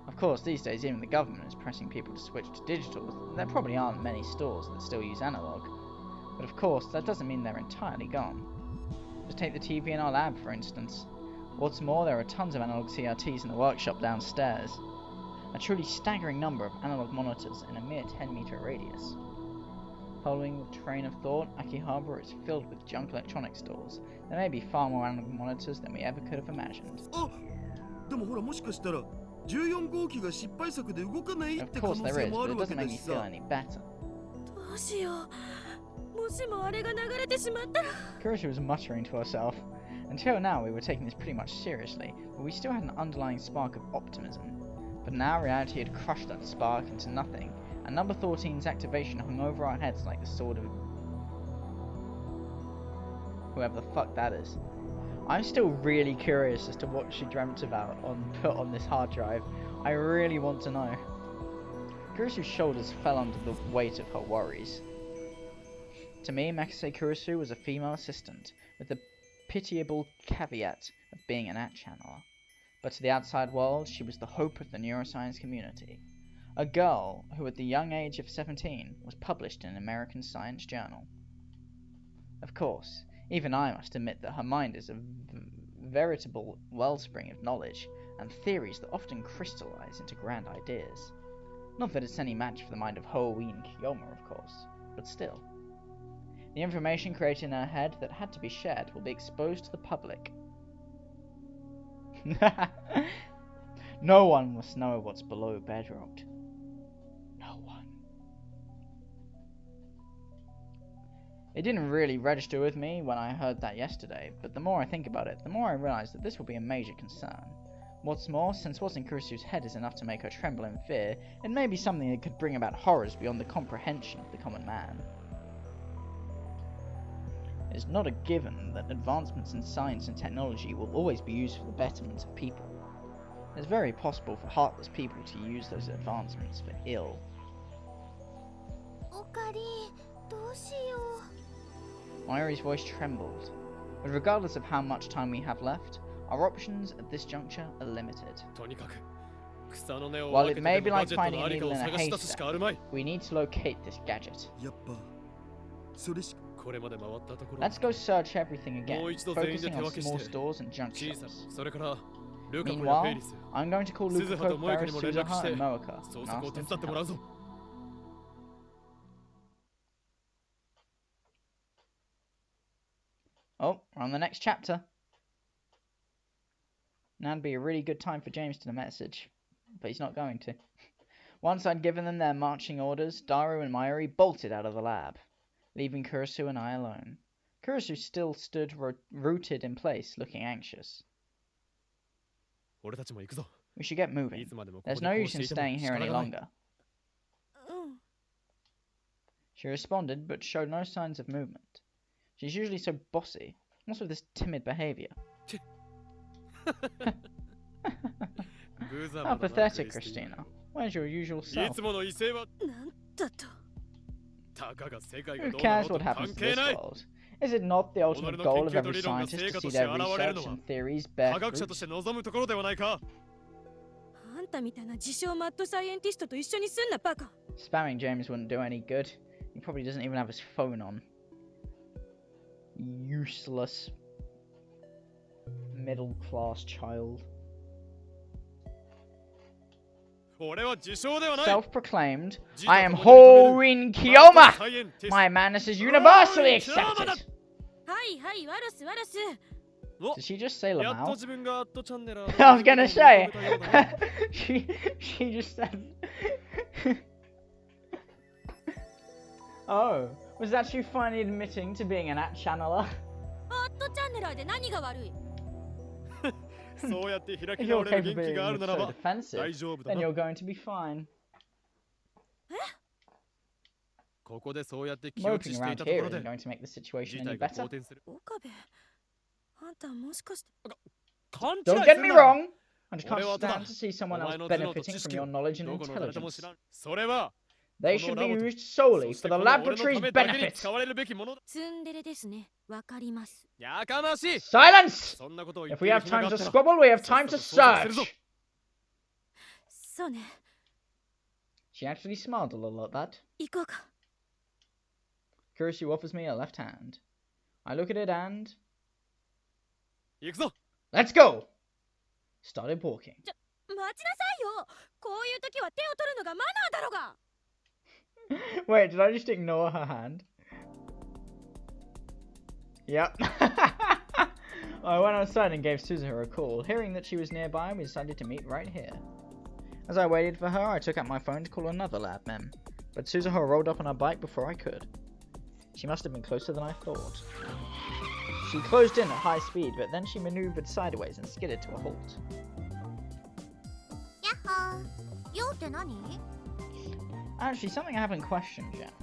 Of course, these days even the government is pressing people to switch to digital. There probably aren't many stores that still use analog. But of course, that doesn't mean they're entirely gone. Just take the TV in our lab, for instance. What's more, there are tons of analog CRTs in the workshop downstairs. A truly staggering number of analog monitors in a mere 10-meter radius. Following the train of thought, Akihabara is filled with junk electronics stores. There may be far more analog monitors than we ever could have imagined. あ、でもほらもしかしたら14号機が失敗作で動かないっ Of て可 course 能 there 性 is, もあ but る it わけ doesn't だ make し me feel さ。 any better. どうしよう。もしもあれが流れてしまったら。 Kuroshi was muttering to herself. Until now we were taking this pretty much seriously, but we still had an underlying spark of optimism. But now reality had crushed that spark into nothing, and number 14's activation hung over our heads like the sword of whoever the fuck that is. I'm still really curious as to what she dreamt about put on this hard drive. I really want to know. Kuroshi's shoulders fell under the weight of her worries. To me, Makase Kurosu was a female assistant, with the pitiable caveat of being an channeler. But to the outside world, she was the hope of the neuroscience community. A girl who at the young age of 17 was published in an American science journal. Of course, even I must admit that her mind is a veritable wellspring of knowledge and theories that often crystallize into grand ideas. Not that it's any match for the mind of Hoenn Kiyoma, of course, but still. The information created in her head that had to be shared will be exposed to the public. No one must know what's below bedrock. No one. It didn't really register with me when I heard that yesterday, but the more I think about it, the more I realise that this will be a major concern. What's more, since what's in Kurosu's head is enough to make her tremble in fear, it may be something that could bring about horrors beyond the comprehension of the common man. It is not a given that advancements in science and technology will always be used for the betterment of people. It is very possible for heartless people to use those advancements for ill. おかり、どうしよう。 Mayuri's voice trembled. But regardless of how much time we have left, our options at this juncture are limited. とにかく草の根を While 分 it け may て be でもガ like ジェット finding の a ありか needle を in a 探し出すしかあるまい。 haystack, we need to locate this gadget. やっぱそれしか。これまで回ったところ Let's go search everything again, もう一度全員で focusing 手 on 分け small して stores and junk 小さ shops. なそれからルカコやフェイ Meanwhile, リス I'm going to call 鈴葉 Lukaku, とモエカに Ferris, も連絡し Suzuha, て and Moeka 捜 and 索を ask 手 them 伝って to もらう help. ぞ。 Oh, we're on the next chapter. Now'd be a really good time for James to message, but he's not going to. Once I'd given them their marching orders, Daru and Mayuri bolted out of the lab, leaving Kurosu and I alone. Kurosu still stood rooted in place, looking anxious. 俺たちも行くぞ。 We should get い moving. つまでもここ There's で no こう use して in いても staying 仕 here 方 any がない。 longer. うん。 She responded, but showed no signs of movement. She's usually so bossy. What's with this timid behaviour? 無様 How だな pathetic, クリスティーナ Christina. Where's your usual い self? つもの威勢はなんだと。たかが世界が Who どうなろ cares うと what 関 happens to 係 this ない world? Is it not the ultimate goal of every 己の研究と理論が scientist to 成果と see して their 現れる research のは and theories 科 bear 学者 fruit? として望むところではないか。あんたみたいな自称マッドサイエンティストと一緒にすんなバカ。 Spamming James wouldn't do any good. He probably doesn't even have his phone on. Useless middle class child. 俺は自称ではない。 Self-proclaimed, 自 I 他 am 共に認める Hoenn Kiyoma! サイエンティスト My madness is universally accepted! はいはい、ワルスワルス。お Did she just say やっと Lamau? 自分がアットチャンネル I was gonna say! she just said... Oh, was that you finally admitting to being an channeler? アットチャンネラーで何が悪い。そうやって開 If き直 your れる元気 capability がある is なら so ば defensive, 大丈夫だ then な。 you're going to be fine. ここでそうやって気落ち Moping してい around たとこ here ろ isn't で going to make the 事 situation any 態が好 better. 転する。岡部、あんたもしかして。勘違い Don't す get る me な。 wrong! I just can't 俺はただ stand to see someone お else 前の頭脳と benefiting 知 from 識 your を knowledge and どこの誰とも知 intelligence. らん。それは They should be used solely for the laboratory's benefit. 使われるべきものだ。ツンデレですね。わかります。やかましい。 Silence! そんなことを言っ If て we いる have 暇 time があ to ったら squabble, we have time to さっさと捜査するぞ。 search. そうね。 She actually smiled a little at that. 行こうか。 Kurisu offers me a left hand. I look at it and... 行くぞ。 Let's go! Started walking. 待ちなさいよ。こういう時は手を取るのがマナーだろが。Wait, did I just ignore her hand? Yep. I went outside and gave Suzuha a call. Hearing that she was nearby, we decided to meet right here. As I waited for her, I took out my phone to call another lab mem, but Suzuha rolled up on her bike before I could. She must have been closer than I thought. She closed in at high speed, but then she maneuvered sideways and skidded to a halt. やっほー。用って何？ Actually, something I haven't questioned yet.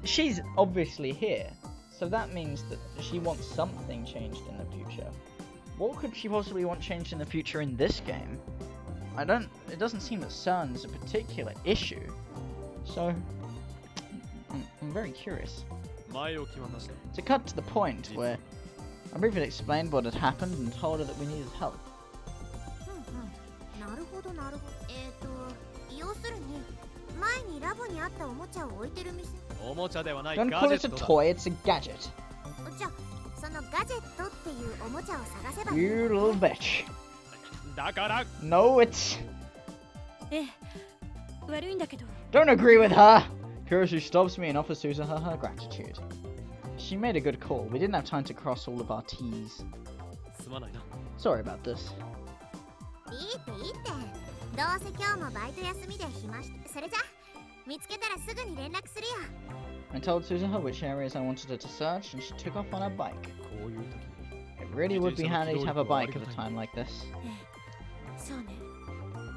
She's obviously here, so that means that she wants something changed in the future. What could she possibly want changed in the future in this game? It doesn't seem that CERN's a particular issue, so I'm very curious. 前置きはなしだ。 To cut to the point where I briefly explained what had happened and told her that we needed help. なるほどなるほど。要するに前にラボにあったおもちゃを置いてる店。おもちゃではない Don't ガ call ジェ it a ットだ。 toy, it's a gadget. じゃあそのガジェットっていうおもちゃを探せばいい。 You little bitch. だから No, it's... ええ。悪いんだけど。 Don't agree with her! Kurisu stops me and offers Suzuha her gratitude. She made a good call. We didn't have time to cross all of our T's. すまないな。 Sorry about this. いいっていいって。どうせ今日もバイト休みで暇し。それじゃ見つけたらすぐに連絡するよ。 I told Suzuha which areas I wanted her to search, and she took off on her bike. こういう時に It really would be handy to have a bike at a time like this. ええ。そうね。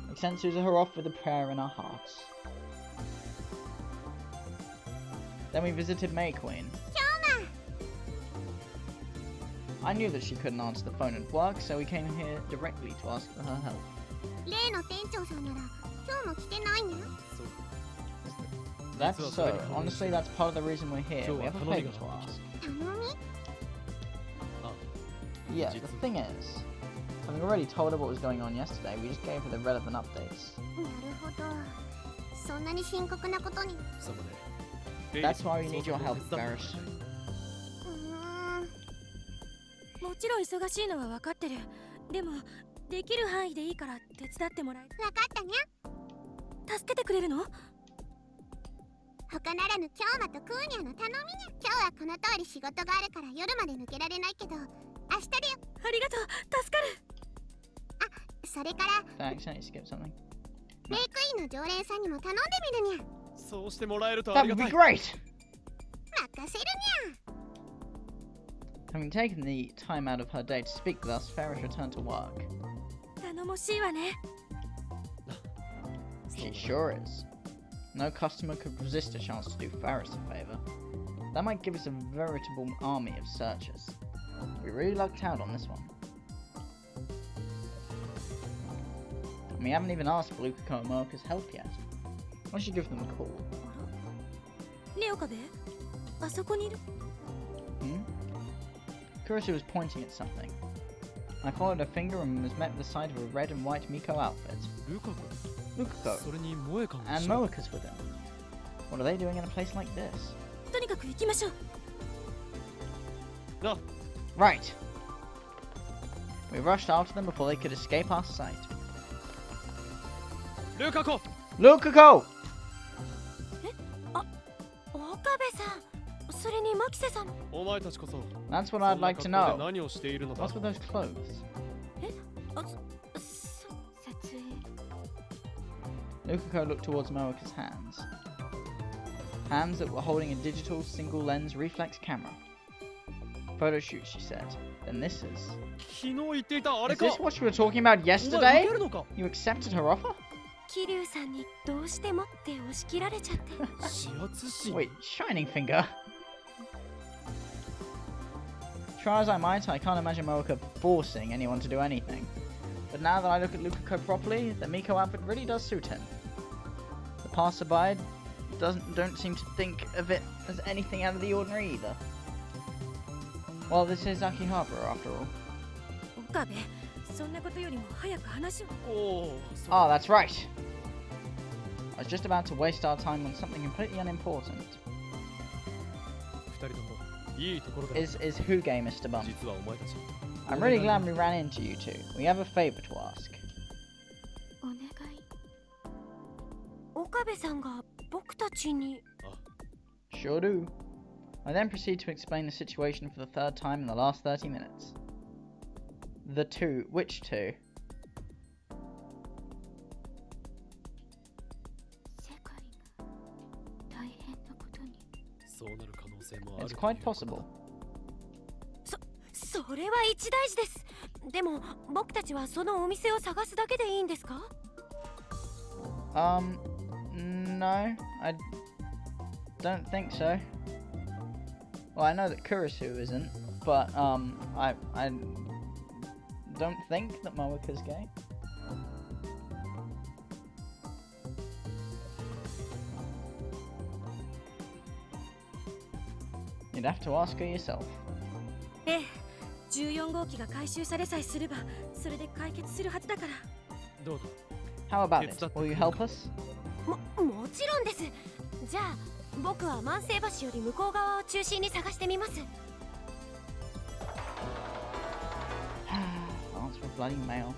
We sent Suzuha off with a prayer in our hearts. Then we visited May Queen. I knew that she couldn't answer the phone at work, so we came here directly to ask for her help. 例の店長さんなら今日も来てないね。そう That's so. Honestly, that's part of the reason we're here. We have a favor to ask. 頼み？ Yeah, the thing is, having already told her what was going on yesterday, we just gave her the relevant updates. なるほど。そんなに深刻なことに。そこで That's why we need your help, 手伝 Varys. ってもらいたい。もちろん忙しいのは分かってる。でもできる範囲でいいから手伝ってもらえる。わかったにゃ。助けてくれるの？他ならぬ京馬とクーニャの頼みにゃ。今日はこの通り仕事があるから夜まで抜けられないけど、明日でよ。ありがとう。助かる。それから Did I accidentally skip something? メイクインの常連さんにも頼んでみるにゃ。そうしてもらえるとあ That り would が be たい。 great! 任せるにゃ。 Having taken the time out of her day to speak with us, Ferris returned to work. 頼もしいわね。She sure is. No customer could resist a chance to do Ferris a favor. That might give us a veritable army of searchers. We really lucked out on this one. And we haven't even asked for Lukako and Mocha's help yet. Why should give them a call? ネオカベ？あそこにいる。 Hmm? Kurisu was pointing at something. I followed her finger and was met with the sight of a red and white Miko outfit. ルカコ。 Lukako それに萌えかも and しれない。 Mocha's with him. What are they doing in a place like this? とにかく行きましょう。 な、 Right. We rushed after them before they could escape our sight. ルカコ。 Lukako! 岡部さん。それにマキセさん。お前たちこそ。 That's what そんな I'd like to 格好 know. で何をしているのだ What's。with those clothes? 撮影。 Lukako looked towards Mocha's hands. Hands that were holding a digital single-lens reflex camera. Photo shoot, she said. Then this is... 昨日言っていたあれ Is か。 this what you were talking about お前 yesterday? 受けるのか。 You accepted her offer? 桐生さんにどうしてもって押し切られちゃって。指圧心。 Wait, Shining Finger? Try as I might, I can't imagine Mocha forcing anyone to do anything. But now that I look at Lukako properly, the Miko outfit really does suit him. The passerby don't seem to think of it as anything out of the ordinary either. Well, this is Akihabara after all. 岡部、そんなことよりも早く話を。おお、そう Oh, that's right. I was just about to waste our time on something completely unimportant. 二人ともいいところだ。 Is Huge, Mr. Bum? 実はお前たち。 I'm really glad we ran into you two. We have a favor to ask. お願い。岡部さんが僕たちに。 Sure do. I then proceed to explain the situation for the third time in the last 30 minutes. The two. Which two? 世界が大変なことに。そうなる可能性もある。 It's quite possible. それは一大事です。でも僕たちはそのお店を探すだけでいいんですか？ No, I don't think so. Well, I know that Kurisu isn't, but I don't think that Moeka's gay. You'd have to ask her yourself. ええ、14号機が回収されさえすればそれで解決するはずだから。どうだ。 How about it? Will you help us? もちろんです。じゃあ僕は万世橋より向こう側を中心に探してみます。 Answer a bloody mail.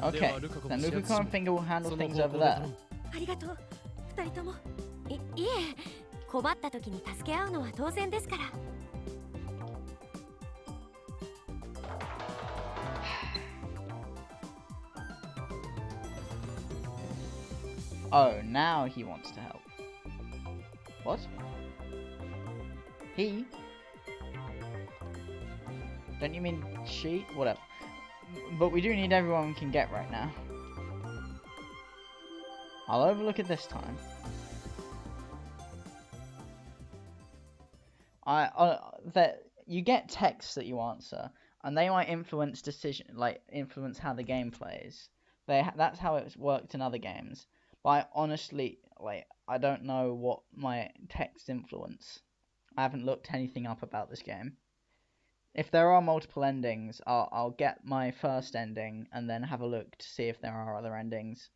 わかった。 Okay, then Lukaku and Finger will handle things over there. ありがとう。二人とも。いえ、困った時に助け合うのは当然ですから。 Oh, now he wants to help. What? He? Don't you mean she? Whatever. But we do need everyone we can get right now. I'll overlook it this time. That you get texts that you answer, and they might influence influence how the game plays. That's how it's worked in other games. But I honestly, I don't know what my text influence. I haven't looked anything up about this game. If there are multiple endings, I'll get my first ending and then have a look to see if there are other endings.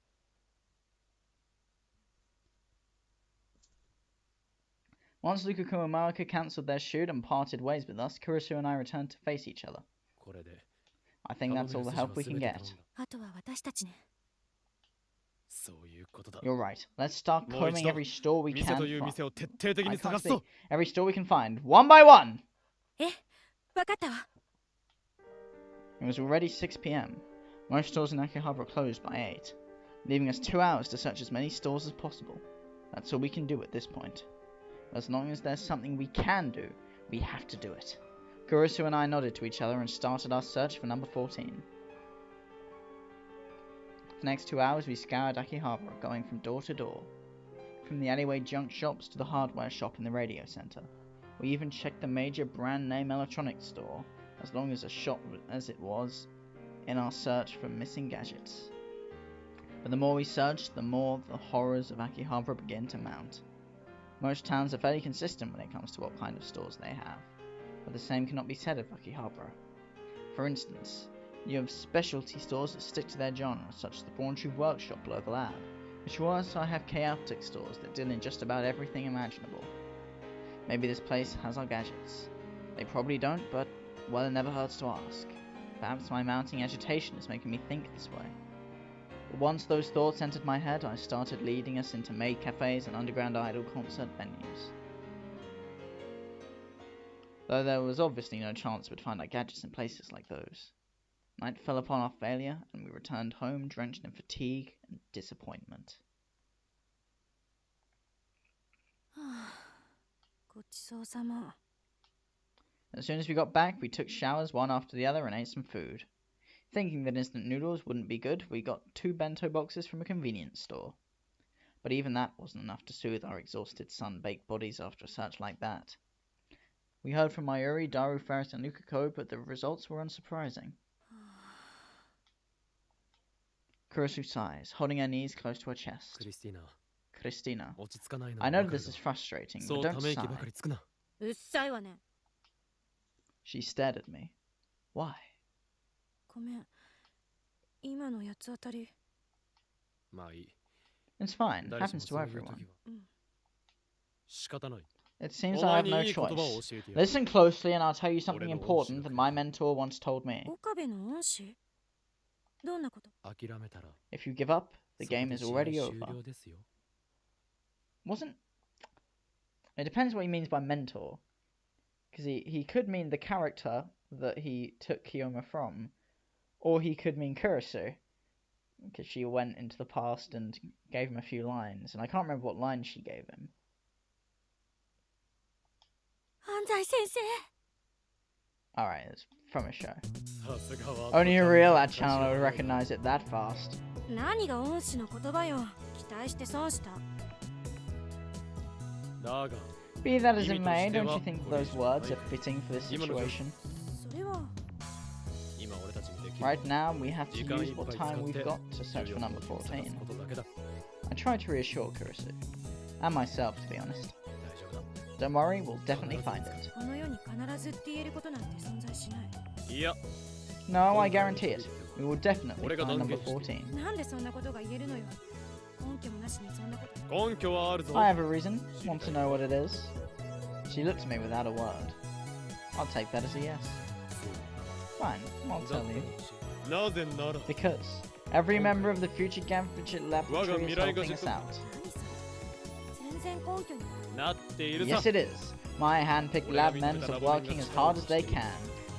Once Lukaku and Maoka cancelled their shoot and parted ways with us, Kurisu and I returned to face each other. これで I think that's all the help we can get. あとは私たちね。そういうことだ。 You're right. Let's start combing every store we 店 can という find. 店を徹底的 I に can't 探す see. ぞ。 Every store we can find, one by one! え、わかったわ。 It was already 6 p.m. Most stores in Akihabara closed by 8, leaving us 2 hours to search as many stores as possible. That's all we can do at this point. As long as there's something we can do, we have to do it. Kurisu and I nodded to each other and started our search for number 14. For the next 2 hours we scoured Akihabara, going from door to door. From the alleyway junk shops to the hardware shop in the radio center. We even checked the major brand name electronics store, as long as a shop as it was, in our search for missing gadgets. But the more we searched, the more the horrors of Akihabara began to mount. Most towns are fairly consistent when it comes to what kind of stores they have, but the same cannot be said of Akihabara. For instance, you have specialty stores that stick to their genre, such as the Brauntree Workshop below the lab, which will also have chaotic stores that deal in just about everything imaginable. Maybe this place has our gadgets. They probably don't, but, well, it never hurts to ask. Perhaps my mounting agitation is making me think this way. But once those thoughts entered my head, I started leading us into maid cafes and underground idol concert venues. Though there was obviously no chance we'd find our gadgets in places like those. Night fell upon our failure, and we returned home drenched in fatigue and disappointment. ごちそうさま。 As soon as we got back, we took showers one after the other and ate some food. Thinking that instant noodles wouldn't be good, we got 2 bento boxes from a convenience store. But even that wasn't enough to soothe our exhausted sun-baked bodies after a search like that. We heard from Mayuri, Daru, Ferris, and Lukako, but the results were unsurprising. Kurisu sighs, holding her knees close to her chest. クリスティーナ Christina, 落ち着かないの I は know わか this る is が frustrating, そ but う don't ため息ば sigh. かりつくなうっさいわね。 She stared at me. Why? ごめん。今の八つ当たり。まあいい It's fine. It 誰しも happens そ to ういう時 everyone. は仕方ない It seems お I 前 have に no いい言葉を choice. 教えてやる Listen closely and I'll tell you something 俺の恩師 important that がくれた my mentor once told me. 岡部の恩師どんなこと？ 諦めたら If you give up, the そこ game で is 試合 already 終 over. 了ですよ Wasn't... It depends what he means by mentor. Because he could mean the character that he took Kiyoma from. Or he could mean Kurisu. Because she went into the past and gave him a few lines. And I can't remember what lines she gave him. 安西先生。 Alright, it's from a show. さすがは Only a real ad channel would recognize it that fast. 何が恩師の言葉よ。期待して損した。だが Be that as it may, don't you think those words are fitting for this そ situation? れは。今俺たちにできる Right now, we have to 時間い use っぱ what い使 time っ we've て got to search 重 for 要な number ことを探す 14. ことだけだ I tried to reassure Kurisu, and myself to be honest. 大丈夫だ Don't worry, we'll definitely find it. この世に必ずって言えることなんて存在しない。いや No, I guarantee it. We will definitely Orega find number dangen 14. なんでそんなことが言えるのよ。根拠もなしにそんなこと。根拠はあるぞ I have a reason. Want to know what it is? She looked at me without a word. I'll take that as a yes. Fine, I'll だ tell った you. らなぜなら Because every member of the future Gadget Laboratory is Waga helping Mirai us Gadget- out. 何それ全然根拠になっているさ Yes, it is. My hand-picked lab men are working as hard as they can.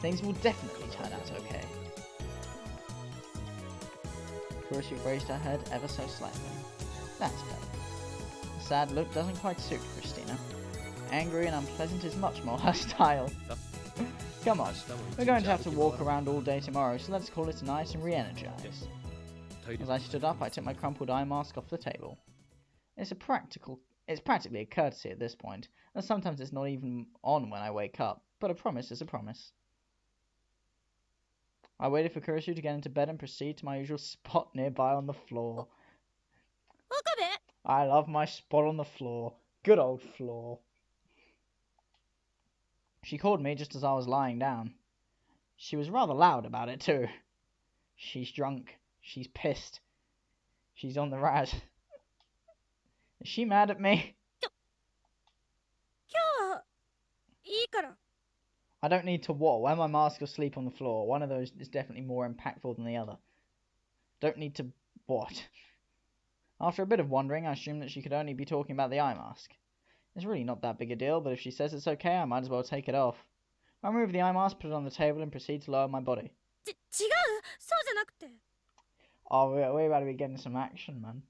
Things will definitely turn out okay. Kurisu raised her head ever so slightly. That's better. The sad look doesn't quite suit Christina. Angry and unpleasant is much more her style. Come on, we're going to have to walk around all day tomorrow, so let's call it a night and re-energize. As I stood up, I took my crumpled eye mask off the table. It's practically a courtesy at this point, and sometimes it's not even on when I wake up, but a promise is a promise. I waited for Kurisu to get into bed and proceed to my usual spot nearby on the floor. 岡部 I love my spot on the floor. Good old floor. She called me just as I was lying down. She was rather loud about it too. She's drunk. She's pissed. She's on the raz. Is she mad at me? 今日はいいから I don't need to what? Wear my mask or sleep on the floor. One of those is definitely more impactful than the other. Don't need to what? After a bit of wondering, I assumed that she could only be talking about the eye mask. It's really not that big a deal, but if she says it's okay, I might as well take it off. I remove the eye mask, put it on the table, and proceed to lower my body. 違うそうじゃなくて Oh, we're about to be getting some action, man.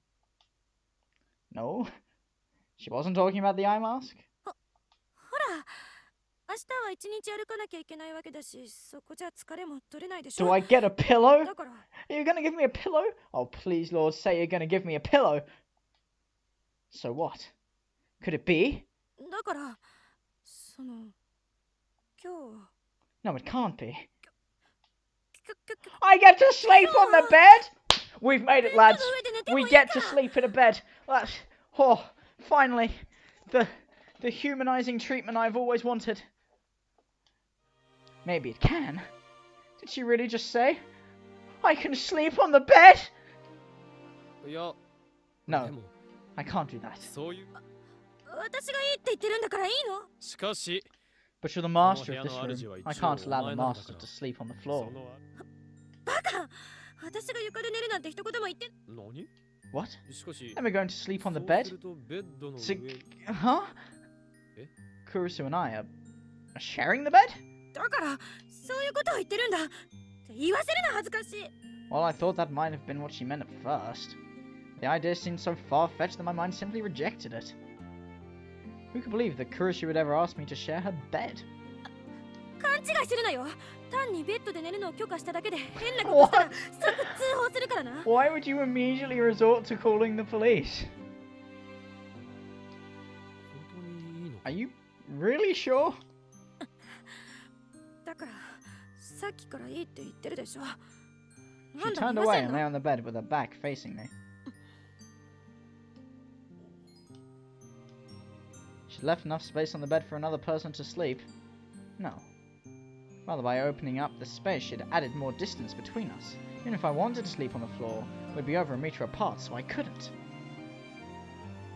No? She wasn't talking about the eye mask? ほら明日は一日歩かなきゃいけないわけだしそこじゃ疲れも取れないでしょ Do I get a pillow? だから Are you gonna give me a pillow? Oh, please, Lord, say you're gonna give me a pillow. So what? Could it be? だからその今日 No, it can't be. きょきょきょ I get to sleep on the bed! We've made it, ベッドの lads. 上で寝てもい We いか get to sleep in a bed. That's... Oh, finally. The humanizing treatment I've always wanted. Maybe it can. Did she really just say? I can sleep on the bed? いや No, でも I can't do that. そういう私がいいって言ってるんだからいいのしかし But you're the master of Ano this kaya no room. Archie I wa can't ichiou allow the omae nanda master kara. to sleep on the そ floor. のバカ私が床で寝るなんて一言も言って何 What? しかし Am I going to sleep on the そう bed? するとベッドの To... 上 Huh? Eh? Kurisu and I are sharing the bed? だからそういうことを言ってるんだって言わせるな恥ずかしい Well, I thought that might have been what she meant at first. The idea seemed so far-fetched that my mind simply rejected it. Who could believe that Kurisu would ever ask me to share her bed? 勘違いするなよ単にベッドで寝るのを許可しただけで変なことしたら即通報するからな Why would you immediately resort to calling the police? 本当にいいの Are you really sure? からさっきからいいって言ってるでしょ。 She turned away and lay on the bed with her back facing me. She left enough space on the bed for another person to sleep. No. Rather, by opening up the space, she'd added more distance between us. Even if I wanted to sleep on the floor, we'd be over a meter apart, so I couldn't.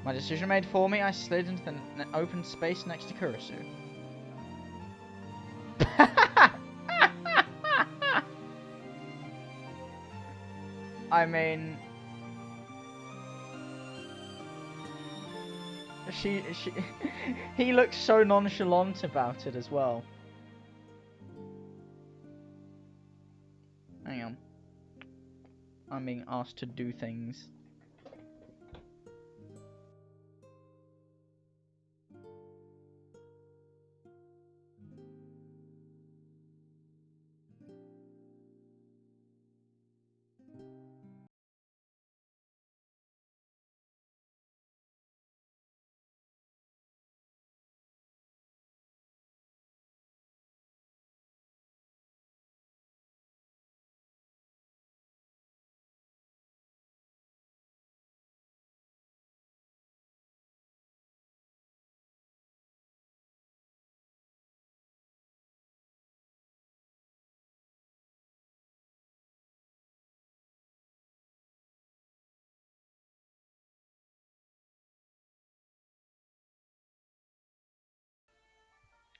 My decision made for me, I slid into the open space next to Kurisu. I mean, he looks so nonchalant about it as well. Hang on. I'm being asked to do things.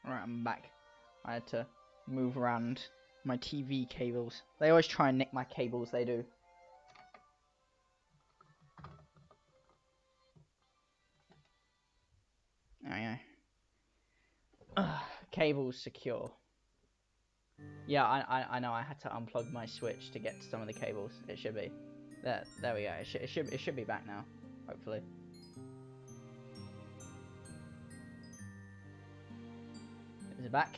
Alright, I'm back. I had to move around my TV cables. They always try and nick my cables, they do. Oh yeah. Cables secure. Yeah, I know. I had to unplug my switch to get to some of the cables. It should be. There we go. It should be back now. Hopefully. Is it back?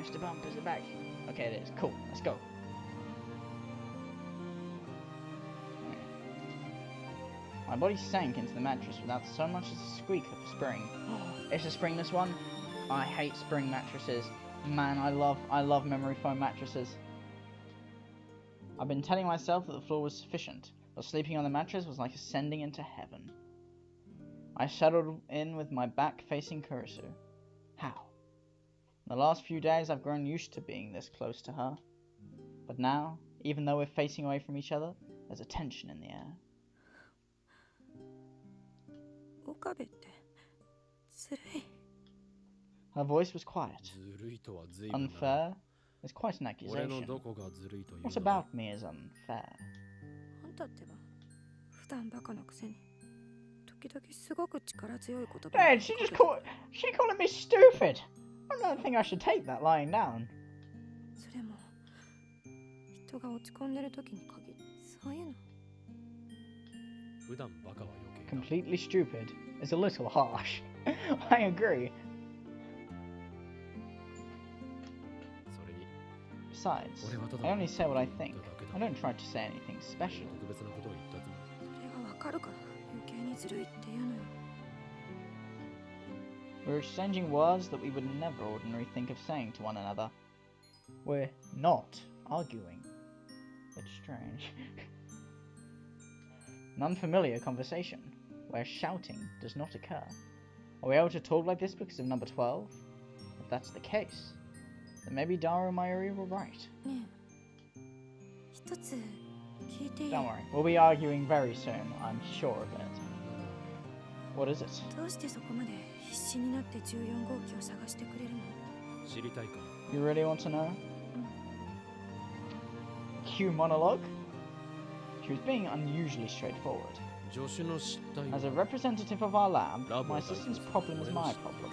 Mr. Bump, is it back? Okay, it is. Cool. Let's go. My body sank into the mattress without so much as a squeak of a spring. It's a springless one. I hate spring mattresses. Man, I love memory foam mattresses. I've been telling myself that the floor was sufficient, but sleeping on the mattress was like ascending into heaven. I settled in with my back facing Kurisu. How? In the last few days I've grown used to being this close to her. But now, even though we're facing away from each other, there's a tension in the air. Her voice was quiet. Unfair is quite an accusation. What about me is unfair? Dad, she called me stupid. I don't think I should take that lying down. Completely stupid is a little harsh. I agree. Besides, I only say what I think. I don't try to say anything special. We're exchanging words that we would never ordinarily think of saying to one another. We're not arguing. It's strange. An unfamiliar conversation, where shouting does not occur. Are we able to talk like this because of number 12? If that's the case, then maybe Dara and Mayuri were right. Don't worry, we'll be arguing very soon, I'm sure of it. What is it? You really want to know? Cue monologue? She was being unusually straightforward. As a representative of our lab, my assistant's problem is my problem.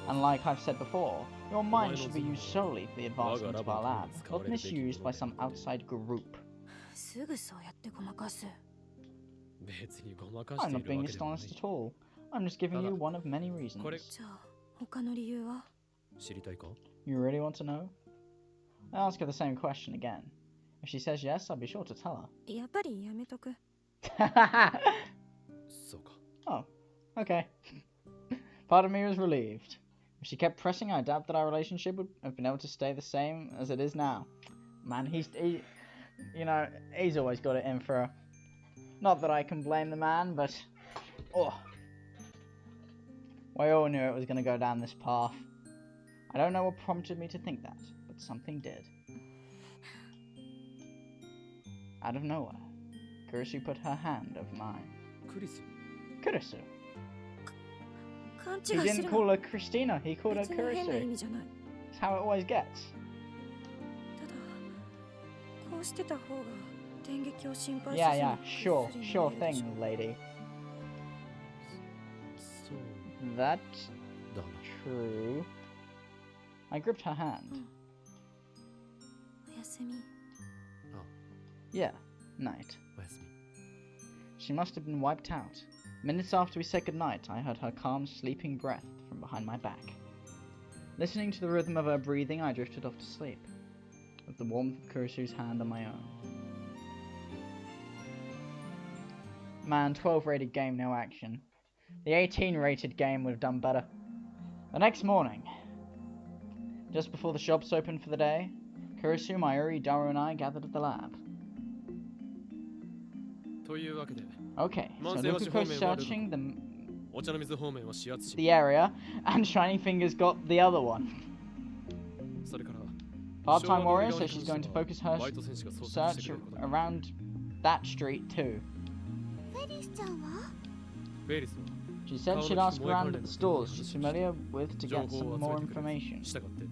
And like I've said before, your mind should be used solely for the advancement of our lab, not misused by some outside group. I'm not being dishonest at all. I'm just giving you one of many reasons. You really want to know? I ask her the same question again. If she says yes, I'll be sure to tell やっぱりやめとく。 her. そうか。 Oh, okay. Part of me was relieved. If she kept pressing, I doubt that our relationship would have been able to stay the same as it is now. Man, he you know, he's always got it in for her. Not that I can blame the man, but oh, we all knew it was going to go down this path. I don't know what prompted me to think that, but something did. Out of nowhere, Kurisu put her hand over mine. クリス。 Kurisu. 勘 He 違いす didn't る call わ。 her Christina, he called her 別に変な意 Kurisu. 味じゃない。 That's how it always gets. ただ、こうしてた方が電撃を心配 Yeah, させ yeah, ない sure, 薬に sure 見えるでしょ thing, lady. そう That's だな。 true. I gripped her hand. おやすみ。 Yeah, night. おやすみ。 She must have been wiped out. Minutes after we said goodnight, I heard her calm, sleeping breath from behind my back. Listening to the rhythm of her breathing, I drifted off to sleep, with the warmth of Kurisu's hand on my own. Man, 12 rated game, no action. The 18 rated game would have done better. The next morning, just before the shops opened for the day, Kurisu, Mayuri, Daru, and I gathered at the lab. というわけで、 Okay, so 慢性和紙 Lukuko 方面は searching the お茶の水方面は指圧し、 the area, and Shining Fingers got the other one. それから Part-time 昭和 warrior の裏 says 側 she's に going to 関して focus は her ワイト選手が捜索して search くれることに around that street too. フェリスちゃんはフェリスは She said she'd ask around at the stores she's familiar with to get some more information. したがって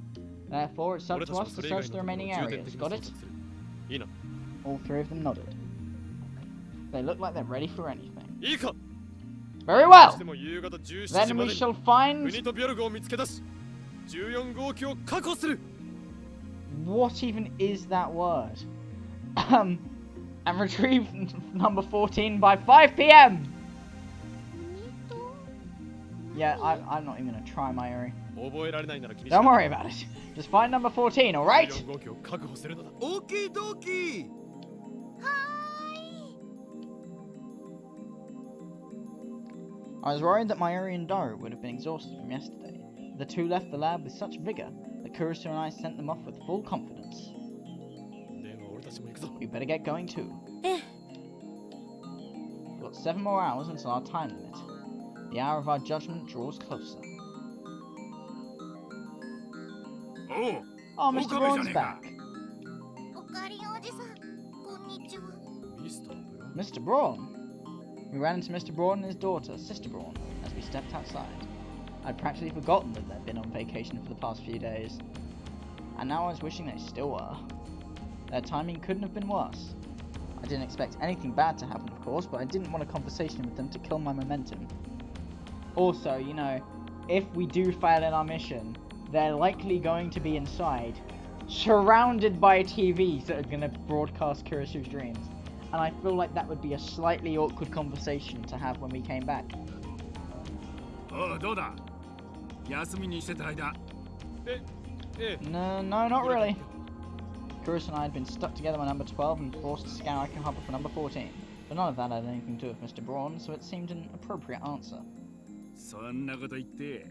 Therefore, it's up 俺た to ちも us そ to れ以外 search の the ところを remaining 重点 areas. 的に Got 捜 it? 索する。いいな。 All three of them nodded. They look like they're ready for anything. いいか。 Very そ well! しても夕方17時 Then ま we でに shall ウ find ニとビョルグを見つけ出し、14号機を確保する。 what even is that word. And retrieve number 14 by 5 p.m. ウニと Yeah, I'm not even gonna try, Mayuri. 覚えられないなら気にし Don't ない worry about it. Just find number 14, alright? 14号機を確保するのだ。オーキードーキー。I was worried that Mayuri and Daru would have been exhausted from yesterday. The two left the lab with such vigor that Kurisu and I sent them off with full confidence. では俺たちも行くぞ。 We better get going too. ええ、 We've got 7 more hours until our time limit. The hour of our judgment draws closer. おう。 Oh, Mr. Braun's Okabe-じゃねえ back. か。おかりんおじさんこんにちは。ミスターブラウン。 Mr. Braun. We ran into Mr. Braun and his daughter, Sister Braun, as we stepped outside. I'd practically forgotten that they'd been on vacation for the past few days. And now I was wishing they still were. Their timing couldn't have been worse. I didn't expect anything bad to happen, of course, but I didn't want a conversation with them to kill my momentum. Also, you know, if we do fail in our mission, they're likely going to be inside, surrounded by TVs that are going to broadcast Kurisu's dreams. And I feel like that would be a slightly awkward conversation to have when we came back. おう、どうだ。休みにしてた間。ええ。 No, not really. Kurisu and I had been stuck together on number 12 and forced to scour Akihabara for number 14. But none of that had anything to do with Mr. Braun, so it seemed an appropriate answer. そんなこと言って、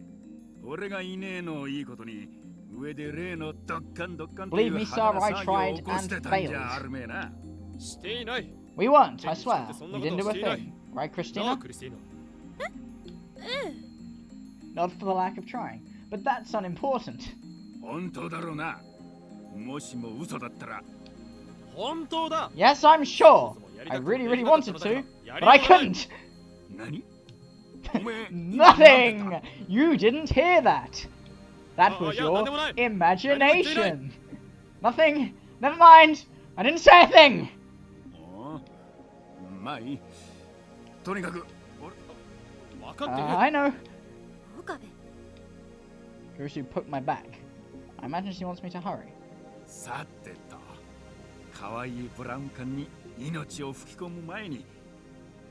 俺がいねえのをいいことに、上で例のドッカンドッカンという Believe me, 派手 sir, な I 作業を tried 起こしてたんじゃあるめえな。していない。 We weren't, I swear. We didn't do a thing. Right, なあ Christina? クリスティーナ。 Not for the lack of trying. But that's unimportant. 本当だろうな。もしも嘘だったら。本当だ。 Yes, I'm sure. I really, really wanted to, but I couldn't. 何？おめえ Nothing! You didn't hear that. That was yeah, your なんでもない。 imagination. Nothing. Never mind. I didn't say a thing. おうまあいい。とにかく、分かっている。 I know. 岡部、 Kurisu poked my back. I imagine she wants me to hurry. さてと、可愛いブラウン管に命を吹き込む前に。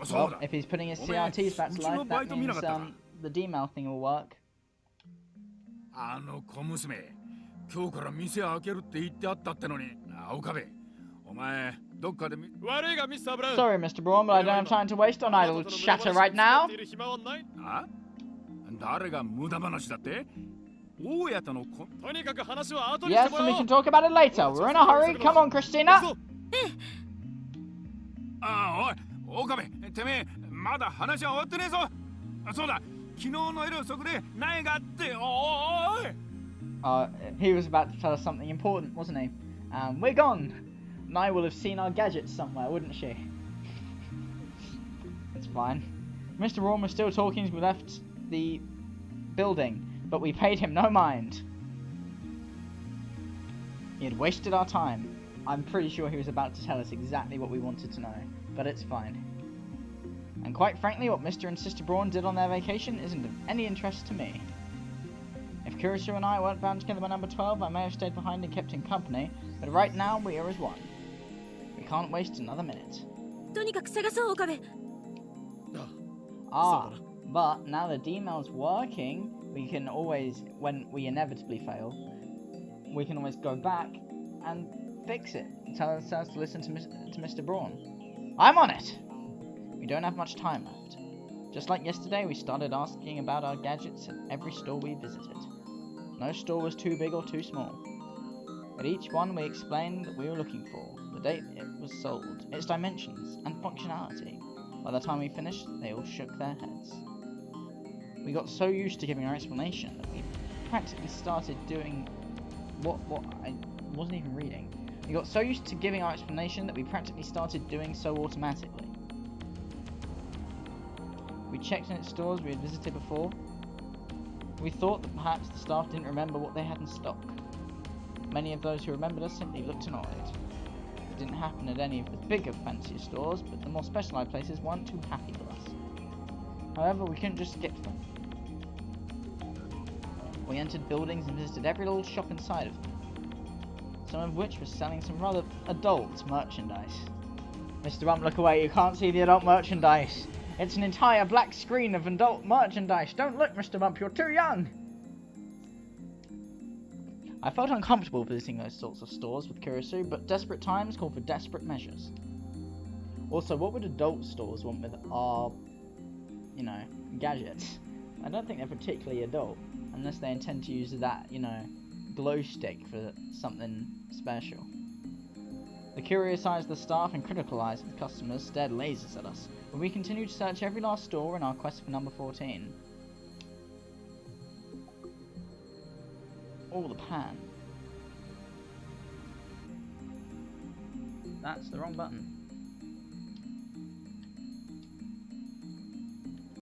そう Well, だ。 if he's putting his Oh, man. CRTs back to Uchi no life, that baito means minakatta. the D-mail thing will work. あの小娘、今日から店開けるって言ってあったってのに、な岡部、お前どっかで見悪いがミスターブラウン Sorry, Mr. Braun, but I don't have time to waste on あなた idle との無駄 chatter 話 right に付き合 now. っている暇はないあ誰が無駄話だって大家とのとにかく話は後にし Yes, ても and ら we おう can talk about it later. We're in a hurry. Come on, Christina. 行くぞあおい岡部てめえまだ話は終わってねえぞそうだ昨日の夜遅くで苗があっておい He was about to tell us something important, wasn't he? We're gone. Nai will have seen our gadgets somewhere, wouldn't she? It's fine. Mr. Rawn was still talking as we left the building, but we paid him no mind. He had wasted our time. I'm pretty sure he was about to tell us exactly what we wanted to know, but it's fine. And quite frankly, what Mr. and Sister Braun did on their vacation isn't of any interest to me. If Kurisu and I weren't bound together by number 12, I may have stayed behind and kept him company, but right now we are as one. We can't waste another minute. とにかく探そう岡部 Ah, but now the D-mail's working, we can always, when we inevitably fail, we can always go back and fix it. Tell ourselves to listen to Mr. Braun. I'm on it! We don't have much time left. Just like yesterday, we started asking about our gadgets at every store we visited. No store was too big or too small. At each one we explained what we were looking for, the date it was sold, its dimensions, and functionality. By the time we finished, they all shook their heads. We got so used to giving our explanation that we practically started doing what I wasn't even reading. We got so used to giving our explanation that we practically started doing so automatically. We checked in at stores we had visited before. We thought that perhaps the staff didn't remember what they had in stock. Many of those who remembered us simply looked annoyed. It didn't happen at any of the bigger, fancier stores, but the more specialised places weren't too happy with us. However, we couldn't just skip them. We entered buildings and visited every little shop inside of them, some of which were selling some rather adult merchandise. Mr. Bump, look away, you can't see the adult merchandise. It's an entire black screen of adult merchandise. Don't look, Mr. Bump, you're too young. I felt uncomfortable visiting those sorts of stores with Kurisu, but desperate times call for desperate measures. Also, what would adult stores want with our, gadgets? I don't think they're particularly adult, unless they intend to use that, glow stick for something special. The curious eyes of the staff and critical eyes of the customers stared lasers at us, but we continued to search every last store in our quest for number 14. Oh, the pan. That's the wrong button.